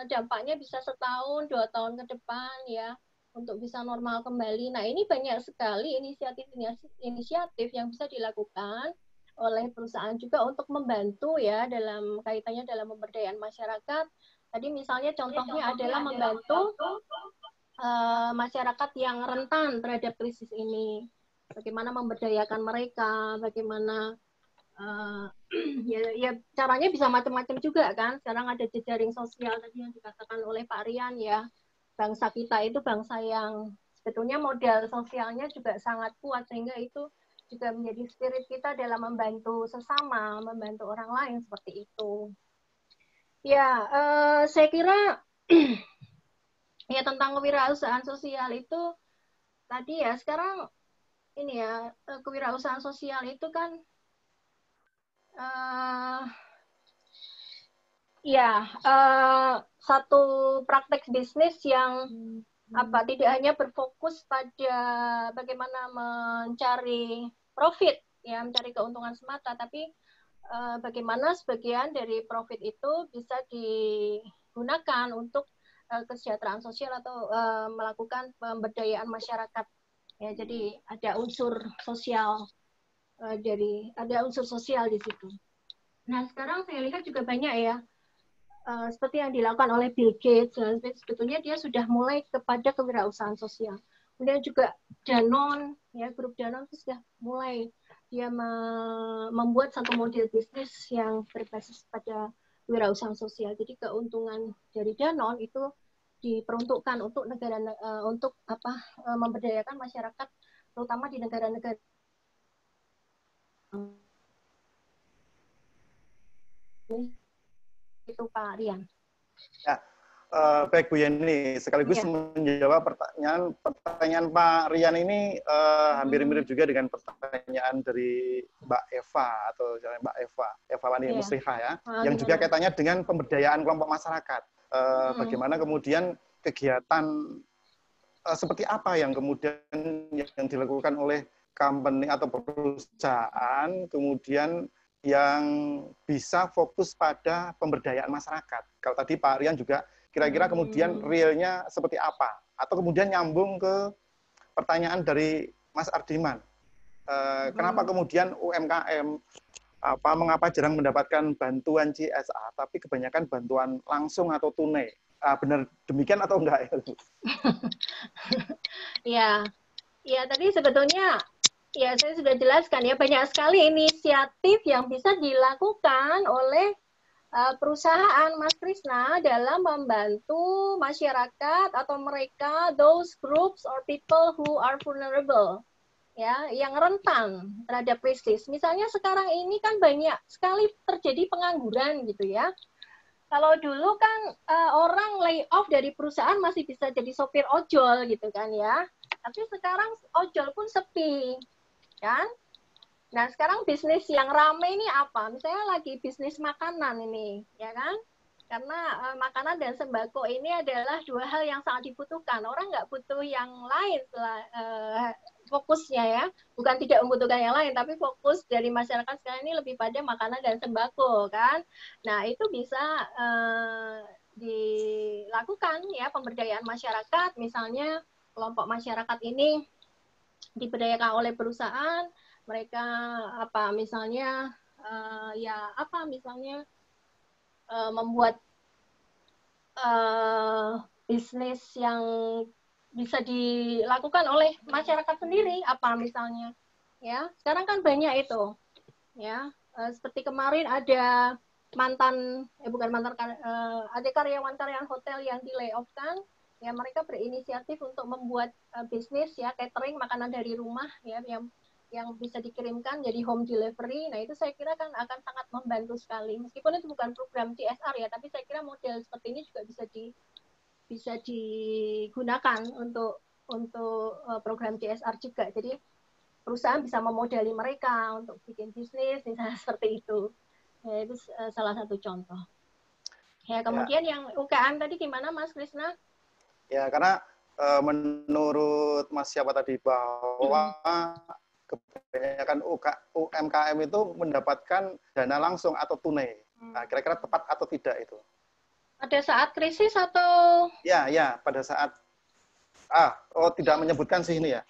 dampaknya bisa setahun, 2 tahun ke depan ya, untuk bisa normal kembali. Nah ini banyak sekali inisiatif yang bisa dilakukan oleh perusahaan juga untuk membantu ya dalam kaitannya dalam pemberdayaan masyarakat. Tadi misalnya contohnya adalah membantu masyarakat yang rentan terhadap krisis ini. Bagaimana memberdayakan mereka, bagaimana ya caranya bisa macam-macam juga kan. Sekarang ada jejaring sosial tadi yang dikatakan oleh Pak Rian ya. Bangsa kita itu bangsa yang sebetulnya modal sosialnya juga sangat kuat, sehingga itu juga menjadi spirit kita dalam membantu sesama, membantu orang lain seperti itu. Ya, saya kira ya tentang kewirausahaan sosial itu tadi ya, sekarang ini ya kewirausahaan sosial itu kan satu praktek bisnis yang tidak hanya berfokus pada bagaimana mencari profit ya, mencari keuntungan semata, tapi bagaimana sebagian dari profit itu bisa digunakan untuk kesejahteraan sosial atau melakukan pemberdayaan masyarakat ya. Jadi ada unsur sosial ada unsur sosial di situ. Nah sekarang saya lihat juga banyak ya seperti yang dilakukan oleh Bill Gates, sebetulnya dia sudah mulai kepada kewirausahaan sosial. Kemudian juga Danone, ya grup Danone itu sudah mulai dia membuat satu model bisnis yang berbasis pada wirausaha sosial. Jadi keuntungan dari Danone itu diperuntukkan untuk negara untuk memberdayakan masyarakat, terutama di negara-negara itu Pak Rian. Ya, baik Bu Yeni, sekaligus menjawab pertanyaan Pak Rian ini hampir mirip juga dengan pertanyaan dari Mbak Eva atau Mbak Eva Wani Musliha ya, yang juga kaitannya dengan pemberdayaan kelompok masyarakat. Bagaimana kemudian kegiatan seperti apa yang kemudian yang dilakukan oleh company atau perusahaan kemudian yang bisa fokus pada pemberdayaan masyarakat. Kalau tadi Pak Rian juga kira-kira kemudian realnya seperti apa? Atau kemudian nyambung ke pertanyaan dari Mas Ardiman. Kenapa kemudian UMKM mengapa jarang mendapatkan bantuan CSR, tapi kebanyakan bantuan langsung atau tunai? Benar demikian atau enggak? Ya, tadi sebetulnya ya saya sudah jelaskan ya, banyak sekali inisiatif yang bisa dilakukan oleh perusahaan Mas Krisna dalam membantu masyarakat atau mereka, those groups or people who are vulnerable, ya, yang rentan terhadap krisis. Misalnya sekarang ini kan banyak sekali terjadi pengangguran gitu ya. Kalau dulu kan orang lay off dari perusahaan masih bisa jadi sopir ojol gitu kan ya. Tapi sekarang ojol pun sepi, kan? Nah, sekarang bisnis yang ramai ini apa? Misalnya lagi bisnis makanan ini, ya kan? Karena makanan dan sembako ini adalah dua hal yang sangat dibutuhkan. Orang nggak butuh yang lain fokusnya ya. Bukan tidak membutuhkan yang lain, tapi fokus dari masyarakat sekarang ini lebih pada makanan dan sembako, kan? Nah, itu bisa dilakukan ya, pemberdayaan masyarakat. Misalnya kelompok masyarakat ini diberdayakan oleh perusahaan, mereka misalnya membuat bisnis yang bisa dilakukan oleh masyarakat sendiri, misalnya ya. Sekarang kan banyak itu ya, seperti kemarin ada ada karyawan-karyawan hotel yang di layoff kan ya, mereka berinisiatif untuk membuat bisnis ya, catering makanan dari rumah ya, yang bisa dikirimkan jadi home delivery. Nah, itu saya kira kan akan sangat membantu sekali. Meskipun itu bukan program CSR ya, tapi saya kira model seperti ini juga bisa digunakan untuk program CSR juga. Jadi perusahaan bisa memodali mereka untuk bikin bisnis misalnya seperti itu. Ya, itu salah satu contoh. Ya, kemudian yang UKM tadi gimana Mas Krisna? Ya, karena menurut Mas siapa tadi bahwa kebanyakan UMKM itu mendapatkan dana langsung atau tunai. Nah, kira-kira tepat atau tidak itu? Pada saat krisis atau? Ya, pada saat tidak menyebutkan sih ini ya.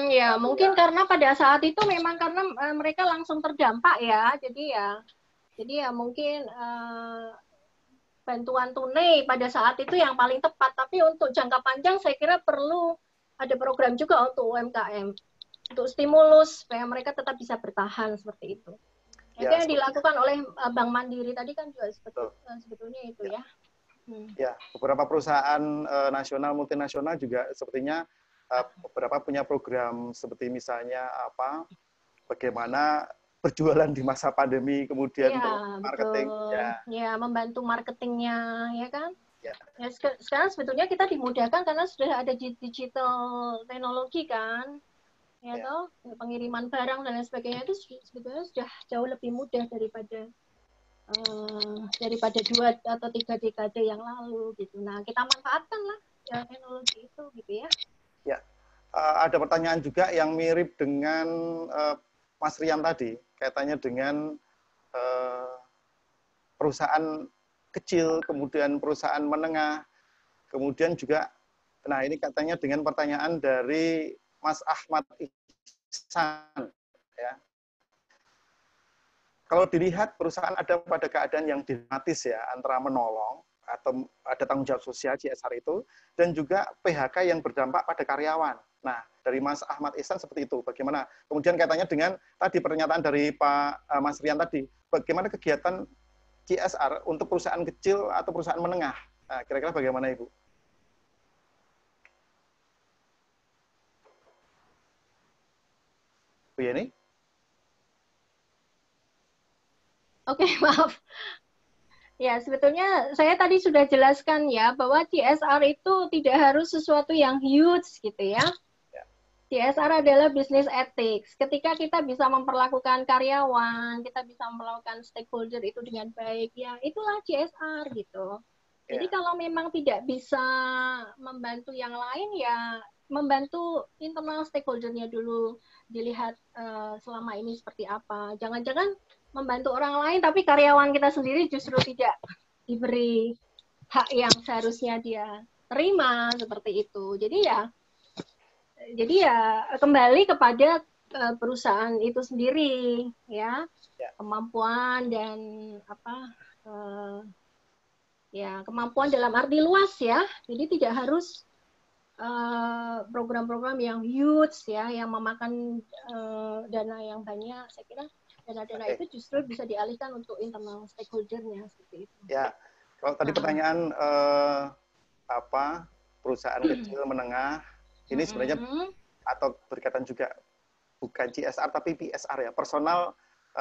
Ya, mungkin karena pada saat itu memang karena mereka langsung terdampak ya. Jadi ya mungkin bantuan tunai pada saat itu yang paling tepat. Tapi untuk jangka panjang saya kira perlu ada program juga untuk UMKM. Untuk stimulus supaya mereka tetap bisa bertahan seperti itu. Itu yang dilakukan oleh Bank Mandiri tadi kan juga sebetulnya itu ya. Ya, beberapa perusahaan nasional multinasional juga sepertinya beberapa punya program seperti misalnya bagaimana berjualan di masa pandemi, kemudian untuk marketing. Ya, membantu marketingnya, ya kan? Ya, sekarang sebetulnya kita dimudahkan karena sudah ada digital teknologi kan. Ya toh, pengiriman barang dan lain sebagainya itu sebetulnya sudah jauh lebih mudah daripada 2 atau 3 dekade yang lalu gitu. Nah, kita manfaatkan lah ya teknologi itu gitu ya. Ya, ada pertanyaan juga yang mirip dengan Mas Rian tadi, kaitannya dengan perusahaan kecil, kemudian perusahaan menengah, kemudian juga, nah ini katanya dengan pertanyaan dari Mas Ahmad Ihsan, ya. Kalau dilihat perusahaan ada pada keadaan yang dilematis ya, antara menolong atau ada tanggung jawab sosial CSR itu, dan juga PHK yang berdampak pada karyawan. Nah, dari Mas Ahmad Ihsan seperti itu. Bagaimana? Kemudian katanya dengan tadi pernyataan dari Pak Mas Rian tadi, bagaimana kegiatan CSR untuk perusahaan kecil atau perusahaan menengah? Nah, kira-kira bagaimana Ibu? Bu Yeni? Oke, maaf. Ya, sebetulnya saya tadi sudah jelaskan ya, bahwa CSR itu tidak harus sesuatu yang huge gitu ya. CSR adalah business ethics. Ketika kita bisa memperlakukan karyawan, kita bisa memperlakukan stakeholder itu dengan baik, ya itulah CSR gitu. Jadi kalau memang tidak bisa membantu yang lain, ya membantu internal stakeholder-nya dulu, dilihat selama ini seperti apa. Jangan-jangan membantu orang lain, tapi karyawan kita sendiri justru tidak diberi hak yang seharusnya dia terima, seperti itu. Jadi ya kembali kepada perusahaan itu sendiri, ya, kemampuan dan ya kemampuan dalam arti luas ya. Jadi tidak harus program-program yang huge ya, yang memakan dana yang banyak. Saya kira dana-dana itu justru bisa dialihkan untuk internal stakeholder-nya seperti itu. Ya, kalau tadi pertanyaan perusahaan kecil menengah ini sebenarnya atau berkaitan juga bukan CSR tapi PSR ya, personal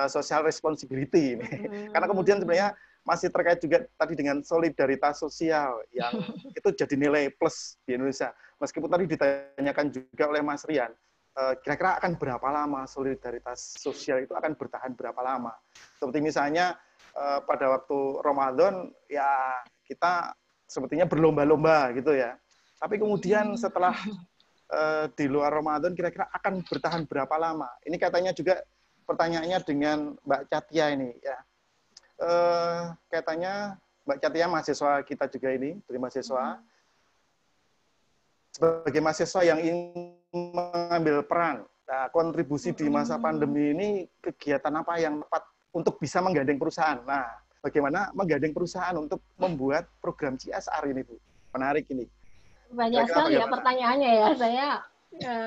social responsibility ini. Karena kemudian sebenarnya masih terkait juga tadi dengan solidaritas sosial yang itu jadi nilai plus di Indonesia. Meskipun tadi ditanyakan juga oleh Mas Rian, kira-kira akan berapa lama solidaritas sosial itu akan bertahan berapa lama? Seperti misalnya pada waktu Ramadan ya kita sepertinya berlomba-lomba gitu ya. Tapi kemudian setelah di luar Ramadan kira-kira akan bertahan berapa lama? Ini katanya juga pertanyaannya dengan Mbak Catia ini ya. Katanya Mbak Catia mahasiswa kita juga ini, dari mahasiswa. Sebagai mahasiswa yang ingin mengambil peran, nah, kontribusi di masa pandemi ini, kegiatan apa yang tepat untuk bisa menggandeng perusahaan? Nah, bagaimana menggandeng perusahaan untuk membuat program CSR ini, Bu? Menarik ini. Banyak sekali ya pertanyaannya ya, saya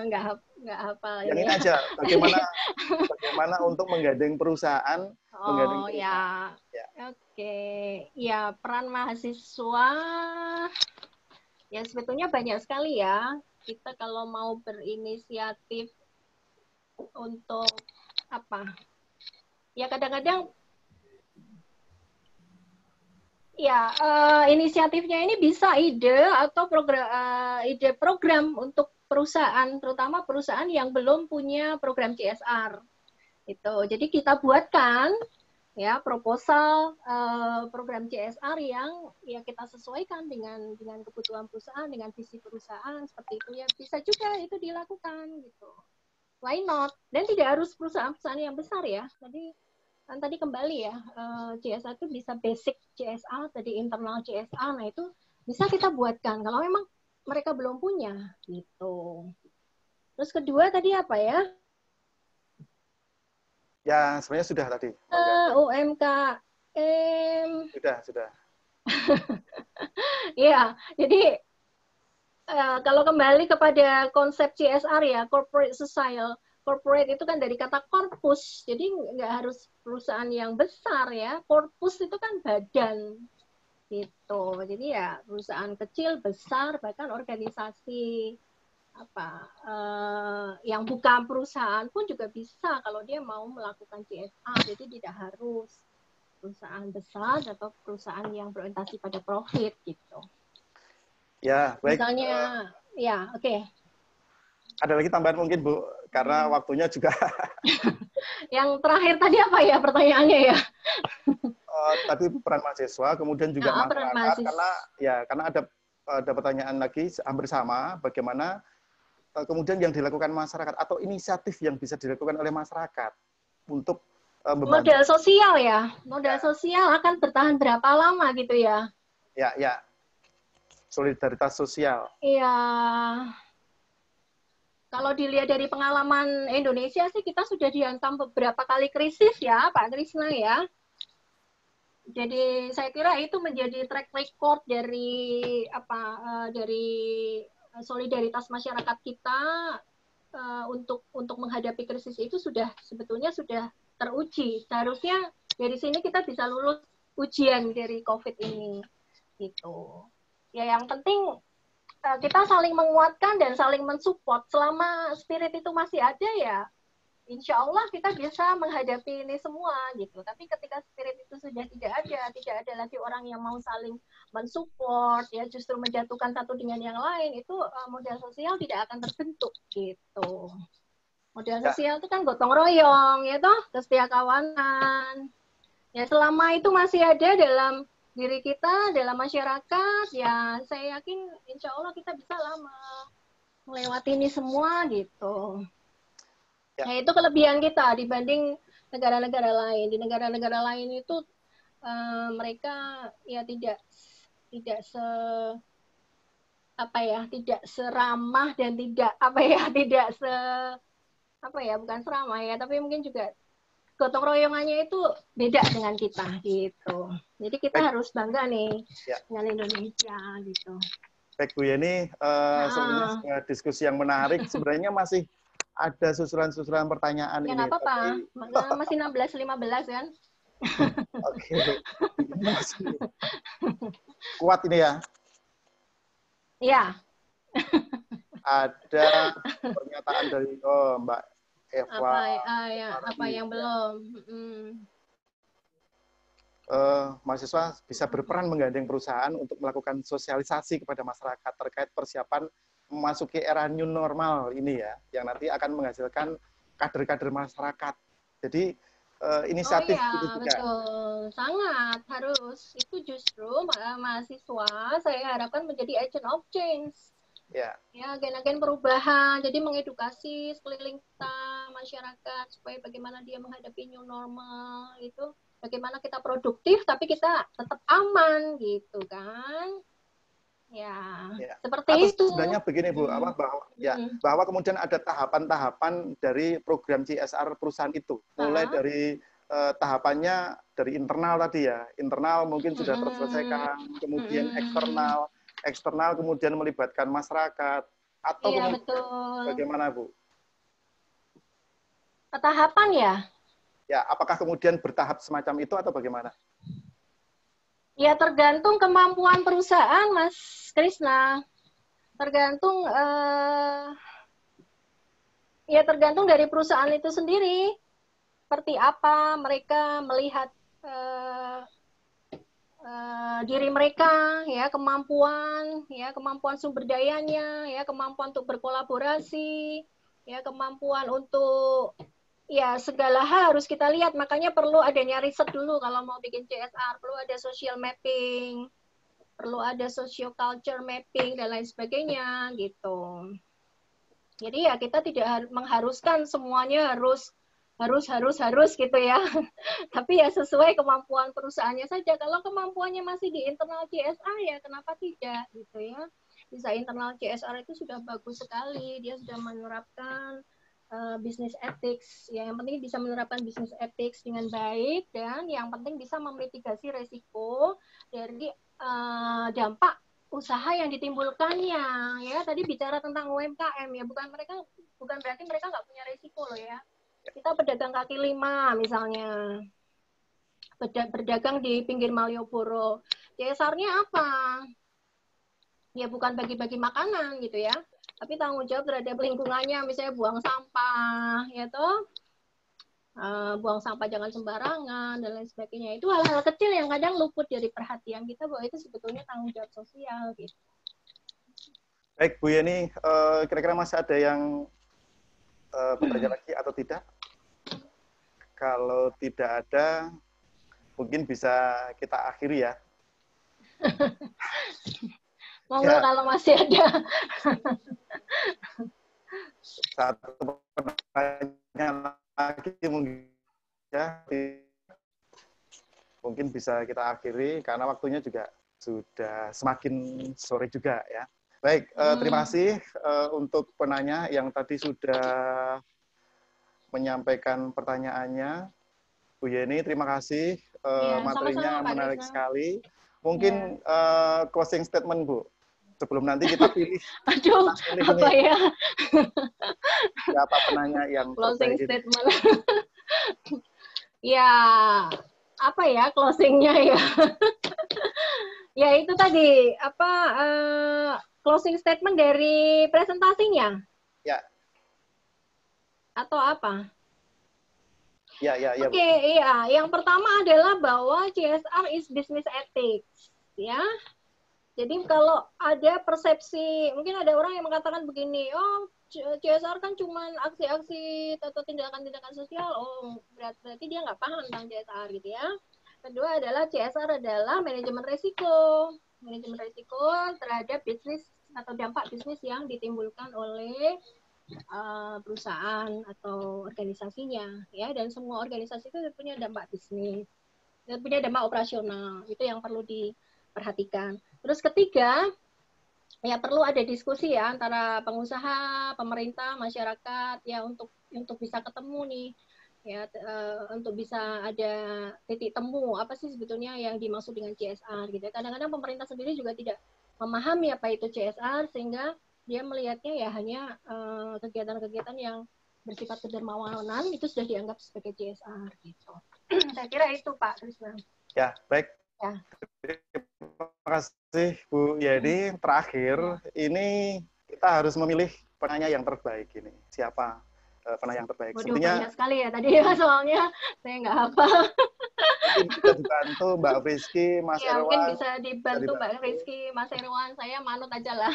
nggak hafal. Yang ini aja, bagaimana untuk menggandeng perusahaan? Ya. Oke. Ya, peran mahasiswa ya sebetulnya banyak sekali ya. Kita kalau mau berinisiatif untuk apa? Ya kadang-kadang ya inisiatifnya ini bisa ide atau ide program untuk perusahaan, terutama perusahaan yang belum punya program CSR. Jadi kita buatkan ya proposal program CSR yang ya kita sesuaikan dengan kebutuhan perusahaan, dengan visi perusahaan seperti itu ya, bisa juga itu dilakukan gitu. Why not? Dan tidak harus perusahaan-perusahaan yang besar ya. Tadi kembali ya, CSR itu bisa basic CSR, tadi internal CSR, nah itu bisa kita buatkan kalau memang mereka belum punya gitu. Terus kedua tadi apa ya? Ya, sebenarnya sudah tadi. UMKM. Sudah. Ya, jadi kalau kembali kepada konsep CSR ya, corporate social, corporate itu kan dari kata corpus, jadi nggak harus perusahaan yang besar ya. Corpus itu kan badan, gitu. Jadi ya perusahaan kecil, besar, bahkan organisasi yang bukan perusahaan pun juga bisa kalau dia mau melakukan CSR. Jadi tidak harus perusahaan besar atau perusahaan yang berorientasi pada profit gitu. Ya, baik. Misalnya, ya, oke. Ada lagi tambahan mungkin, Bu, karena waktunya juga. Yang terakhir tadi apa ya pertanyaannya ya? Tadi peran mahasiswa, kemudian juga masyarakat, karena ada pertanyaan lagi hampir sama, bagaimana kemudian yang dilakukan masyarakat atau inisiatif yang bisa dilakukan oleh masyarakat untuk modal sosial ya, modal sosial akan bertahan berapa lama gitu ya? Ya, solidaritas sosial. Iya. Kalau dilihat dari pengalaman Indonesia sih kita sudah dihantam beberapa kali krisis ya, Pak Krisna ya. Jadi saya kira itu menjadi track record dari dari solidaritas masyarakat kita untuk menghadapi krisis itu sebetulnya sudah teruji. Seharusnya dari sini kita bisa lulus ujian dari COVID ini, gitu. Ya yang penting kita saling menguatkan dan saling mensupport. Selama spirit itu masih ada ya, insya Allah kita bisa menghadapi ini semua gitu. Tapi ketika spirit itu sudah tidak ada lagi orang yang mau saling mensupport, ya justru menjatuhkan satu dengan yang lain, itu modal sosial tidak akan terbentuk gitu. Modal sosial itu kan gotong royong, ya toh, kesetiakawanan. Ya selama itu masih ada dalam diri kita, dalam masyarakat, ya saya yakin insya Allah kita bisa lama melewati ini semua gitu. Nah, itu kelebihan kita dibanding negara-negara lain. Di negara-negara lain itu mereka ya tidak seramah dan bukan seramah ya, tapi mungkin juga gotong royongannya itu beda dengan kita gitu. Jadi kita harus bangga nih dengan Indonesia gitu. Baik Bu Yeni, sebenarnya diskusi yang menarik. Sebenarnya masih ada susulan-susulan pertanyaan ya, ini. Ya nggak apa-apa, masih 16-15 kan? Oke. Kuat ini ya? Iya. Ada pernyataan dari Mbak Eva. Apa yang belum? Mahasiswa bisa berperan menggandeng perusahaan untuk melakukan sosialisasi kepada masyarakat terkait persiapan memasuki era new normal ini ya, yang nanti akan menghasilkan kader-kader masyarakat. Jadi inisiatif itu juga. Betul, sangat harus. Itu justru mahasiswa saya harapkan menjadi agent of change. Ya, agen-agen perubahan. Jadi mengedukasi sekeliling kita, masyarakat, supaya bagaimana dia menghadapi new normal itu, bagaimana kita produktif tapi kita tetap aman gitu kan. Ya. Seperti atau itu. Sebenarnya begini Bu, bahwa kemudian ada tahapan-tahapan dari program CSR perusahaan itu, mulai dari tahapannya dari internal tadi ya, internal mungkin sudah terselesaikan, kemudian eksternal kemudian melibatkan masyarakat, atau bagaimana Bu? Tahapan ya? Ya, apakah kemudian bertahap semacam itu atau bagaimana? Ya tergantung kemampuan perusahaan, Mas Krisna. Tergantung dari perusahaan itu sendiri. Seperti apa mereka melihat diri mereka, ya kemampuan sumber dayanya, ya kemampuan untuk berkolaborasi, ya kemampuan untuk segala hal harus kita lihat. Makanya perlu adanya riset dulu kalau mau bikin CSR, perlu ada social mapping, perlu ada socio culture mapping dan lain sebagainya gitu. Jadi ya kita tidak mengharuskan semuanya harus gitu ya. Tapi ya sesuai kemampuan perusahaannya saja. Kalau kemampuannya masih di internal CSR ya kenapa tidak gitu ya. Bisa internal CSR itu sudah bagus sekali, dia sudah menerapkan business ethics. Ya, yang penting bisa menerapkan business ethics dengan baik dan yang penting bisa memitigasi resiko dari dampak usaha yang ditimbulkannya. Ya, tadi bicara tentang UMKM ya, bukan berarti mereka nggak punya resiko loh ya. Kita pedagang kaki lima misalnya, berdagang di pinggir Malioboro, CSR-nya apa? Ya bukan bagi-bagi makanan gitu ya, tapi tanggung jawab terhadap lingkungannya, misalnya buang sampah, ya toh, buang sampah jangan sembarangan dan lain sebagainya. Itu hal-hal kecil yang kadang luput dari perhatian kita bahwa itu sebetulnya tanggung jawab sosial gitu. Baik Bu Yeni, kira-kira masih ada yang bertanya lagi atau tidak? Kalau tidak ada, mungkin bisa kita akhiri ya. Monggo kalau masih ada. Satu pertanyaan lagi mungkin bisa kita akhiri karena waktunya juga sudah semakin sore juga ya. Baik, terima kasih untuk penanya yang tadi sudah menyampaikan pertanyaannya. Bu Yeni, terima kasih. Ya, Materinya sama-sama, Pak menarik Krisna. sekali. Mungkin closing statement, Bu. Sebelum nanti kita pilih, Aduh, apa nih, ya? siapa penanya yang Closing terbaik ini. statement. Ya, apa ya closingnya ya? Ya itu tadi, apa closing statement dari presentasinya? Ya. Atau apa? Ya, Bu. Oke, iya. Yang pertama adalah bahwa CSR is business ethics, ya. Jadi kalau ada persepsi, mungkin ada orang yang mengatakan begini, oh CSR kan cuma aksi-aksi atau tindakan-tindakan sosial, oh berarti dia nggak paham tentang CSR gitu ya. Kedua adalah CSR adalah manajemen risiko terhadap bisnis atau dampak bisnis yang ditimbulkan oleh perusahaan atau organisasinya, ya. Dan semua organisasi itu punya dampak bisnis dan punya dampak operasional, itu yang perlu diperhatikan. Terus ketiga, ya perlu ada diskusi ya antara pengusaha, pemerintah, masyarakat ya untuk bisa ketemu nih ya, untuk bisa ada titik temu apa sih sebetulnya yang dimaksud dengan CSR gitu. Kadang-kadang pemerintah sendiri juga tidak memahami apa itu CSR sehingga dia melihatnya ya hanya kegiatan-kegiatan yang bersifat kedermawanan itu sudah dianggap sebagai CSR gitu. Saya kira itu Pak Krisna. Ya, baik. Ya. Terima kasih Bu Yeni. Terakhir, ini kita harus memilih penanya yang terbaik ini. Siapa penanya yang terbaik? Waduh, Sepertinya banyak sekali ya tadi ya, soalnya saya nggak hafal. mungkin bisa dibantu Mbak Rizky, Mas Ya, Erwan. mungkin bisa dibantu Mbak Rizky, Mas Erwan. Saya manut aja lah.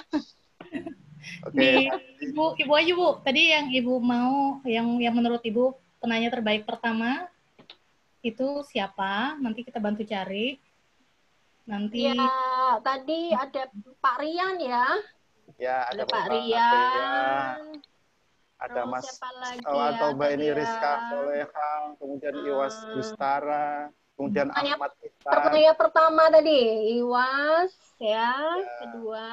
Oke. Ibu aja Bu. Tadi yang Ibu mau, yang menurut Ibu penanya terbaik pertama itu siapa? Nanti kita bantu cari. Nanti. Ya, tadi ada Pak Rian ya. Ya, ada Pak Rian. Ada Terus Mas siapa lagi atau ya, Mbak ini tadi Rizka ya. Soleha, kemudian Iwas Gustara, kemudian Ahmad Ihsan. Pertanyaan pertama tadi Iwas ya, kedua.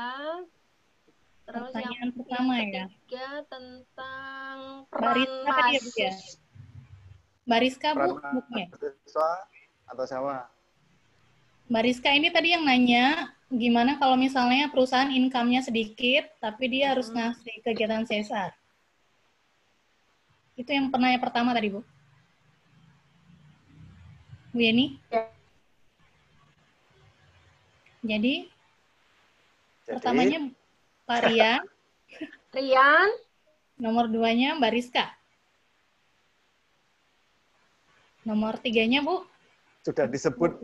Terus pertanyaan yang pertama ketiga tentang Mbak Rizka tadi ya, Bu ya? Mbak Rizka, Bu, bukannya? Atau siapa? Mbak Rizka ini tadi yang nanya, gimana kalau misalnya perusahaan income-nya sedikit, tapi dia harus ngasih kegiatan CSR. Itu yang penanya pertama tadi, Bu. Bu Yeni? Ya. Jadi, pertamanya Pak Rian. Rian. Nomor 2-nya Mbak Rizka. Nomor 3-nya, Bu? Sudah disebut.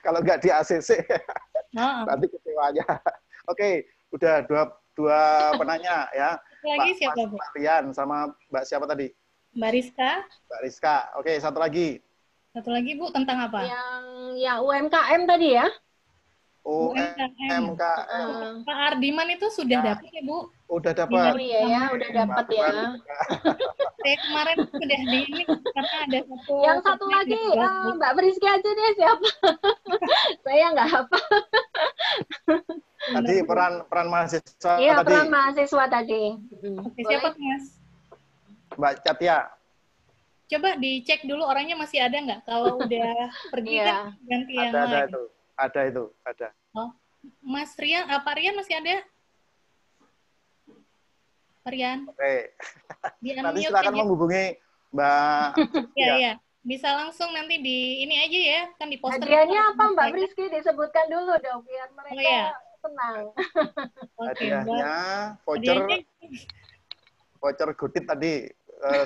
Kalau nggak di ACC, nanti kecewanya. Oke, udah dua penanya ya. Lagi siapa, Bu? Pak Rian sama Mbak siapa tadi? Mbak Rizka. Mbak Rizka. Oke, satu lagi. Satu lagi, Bu, tentang apa? Yang UMKM tadi ya. UMKM. Pak Ardiman itu sudah dapat ya, Bu? Udah dapat. Oh iya ya, udah dapat ya. Saya kemarin sudah di ini karena ada satu. Yang satu lagi Mbak Rizky aja deh siapa? Saya nggak hafal. Tadi peran mahasiswa iya, tadi. peran mahasiswa tadi. Oke, siapa Mas? Mbak Catia. Coba dicek dulu orangnya masih ada nggak? Kalau udah pergi kan ganti yang lain. Ada. Oh, Mas Rian, Pak Rian masih ada? Pak Rian. Oke. Nanti silakan aja. menghubungi Mbak. Iya. Bisa langsung nanti di ini aja ya, kan di poster. Hadiahnya apa Mbak Rizky? Disebutkan dulu dong biar mereka senang. Hadiahnya voucher goodie tadi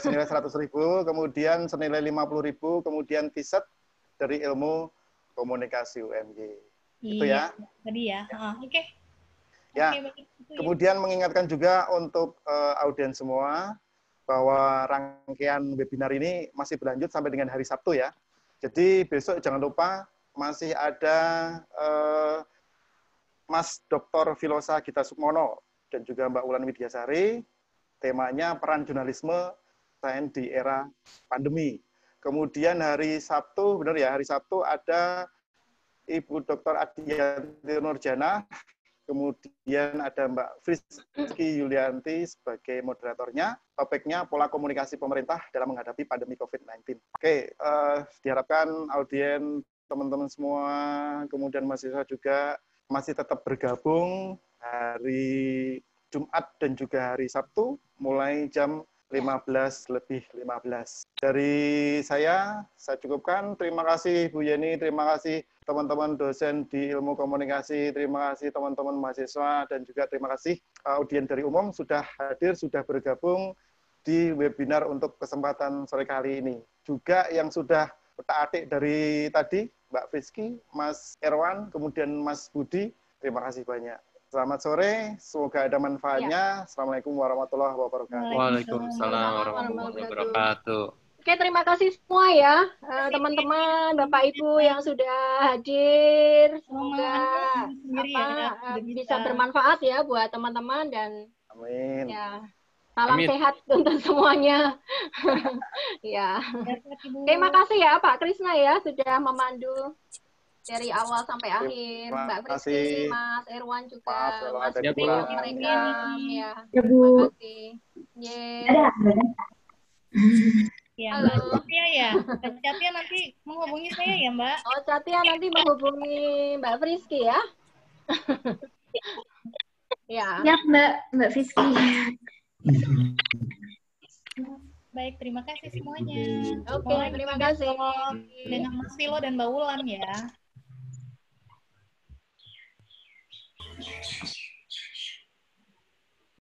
senilai 100.000, kemudian senilai 50.000, kemudian t-shirt dari Ilmu Komunikasi UMY. Itu ya. Tadi ya. Oke. Ya. Kemudian mengingatkan juga untuk audiens semua bahwa rangkaian webinar ini masih berlanjut sampai dengan hari Sabtu ya. Jadi besok jangan lupa masih ada Mas Dr. Filosa Gita Sukmono dan juga Mbak Wulan Widyasari. Temanya peran jurnalisme di era pandemi. Kemudian hari Sabtu, benar ya, hari Sabtu ada Ibu Dr. Adiyanti Nurjana kemudian ada Mbak Friski Yulianti sebagai moderatornya. Topiknya pola komunikasi pemerintah dalam menghadapi pandemi COVID-19. Oke, diharapkan audien teman-teman semua, kemudian mahasiswa juga masih tetap bergabung hari Jumat dan juga hari Sabtu mulai jam 15:15. Dari saya cukupkan. Terima kasih Bu Yeni, terima kasih teman-teman dosen di ilmu komunikasi, terima kasih teman-teman mahasiswa, dan juga terima kasih audien dari umum sudah hadir, sudah bergabung di webinar untuk kesempatan sore kali ini. Juga yang sudah otak-atik dari tadi, Mbak Friski, Mas Erwan, kemudian Mas Budi, terima kasih banyak. Selamat sore, semoga ada manfaatnya. Assalamualaikum warahmatullahi wabarakatuh. Waalaikumsalam warahmatullahi wabarakatuh. Oke, terima kasih semua ya, teman-teman, Bapak Ibu yang sudah hadir. Semoga bisa bermanfaat ya buat teman-teman dan amin. Ya, salam sehat untuk semuanya. Ya. Terima kasih ya Pak Krisna ya sudah memandu dari awal sampai akhir. Mbak Friski, Mas Erwan juga, Mas Budi, mereka ya. Terima kasih. Ya, Mbak Catia ya. Mbak Catia nanti menghubungi saya ya, Mbak. Oh, Catia nanti menghubungi Mbak Friski ya. Ya. Ya, Mbak Friski. Baik, terima kasih semuanya. Oke, terima kasih. Dengan Mas Vilo dan Mbak Wulan ya.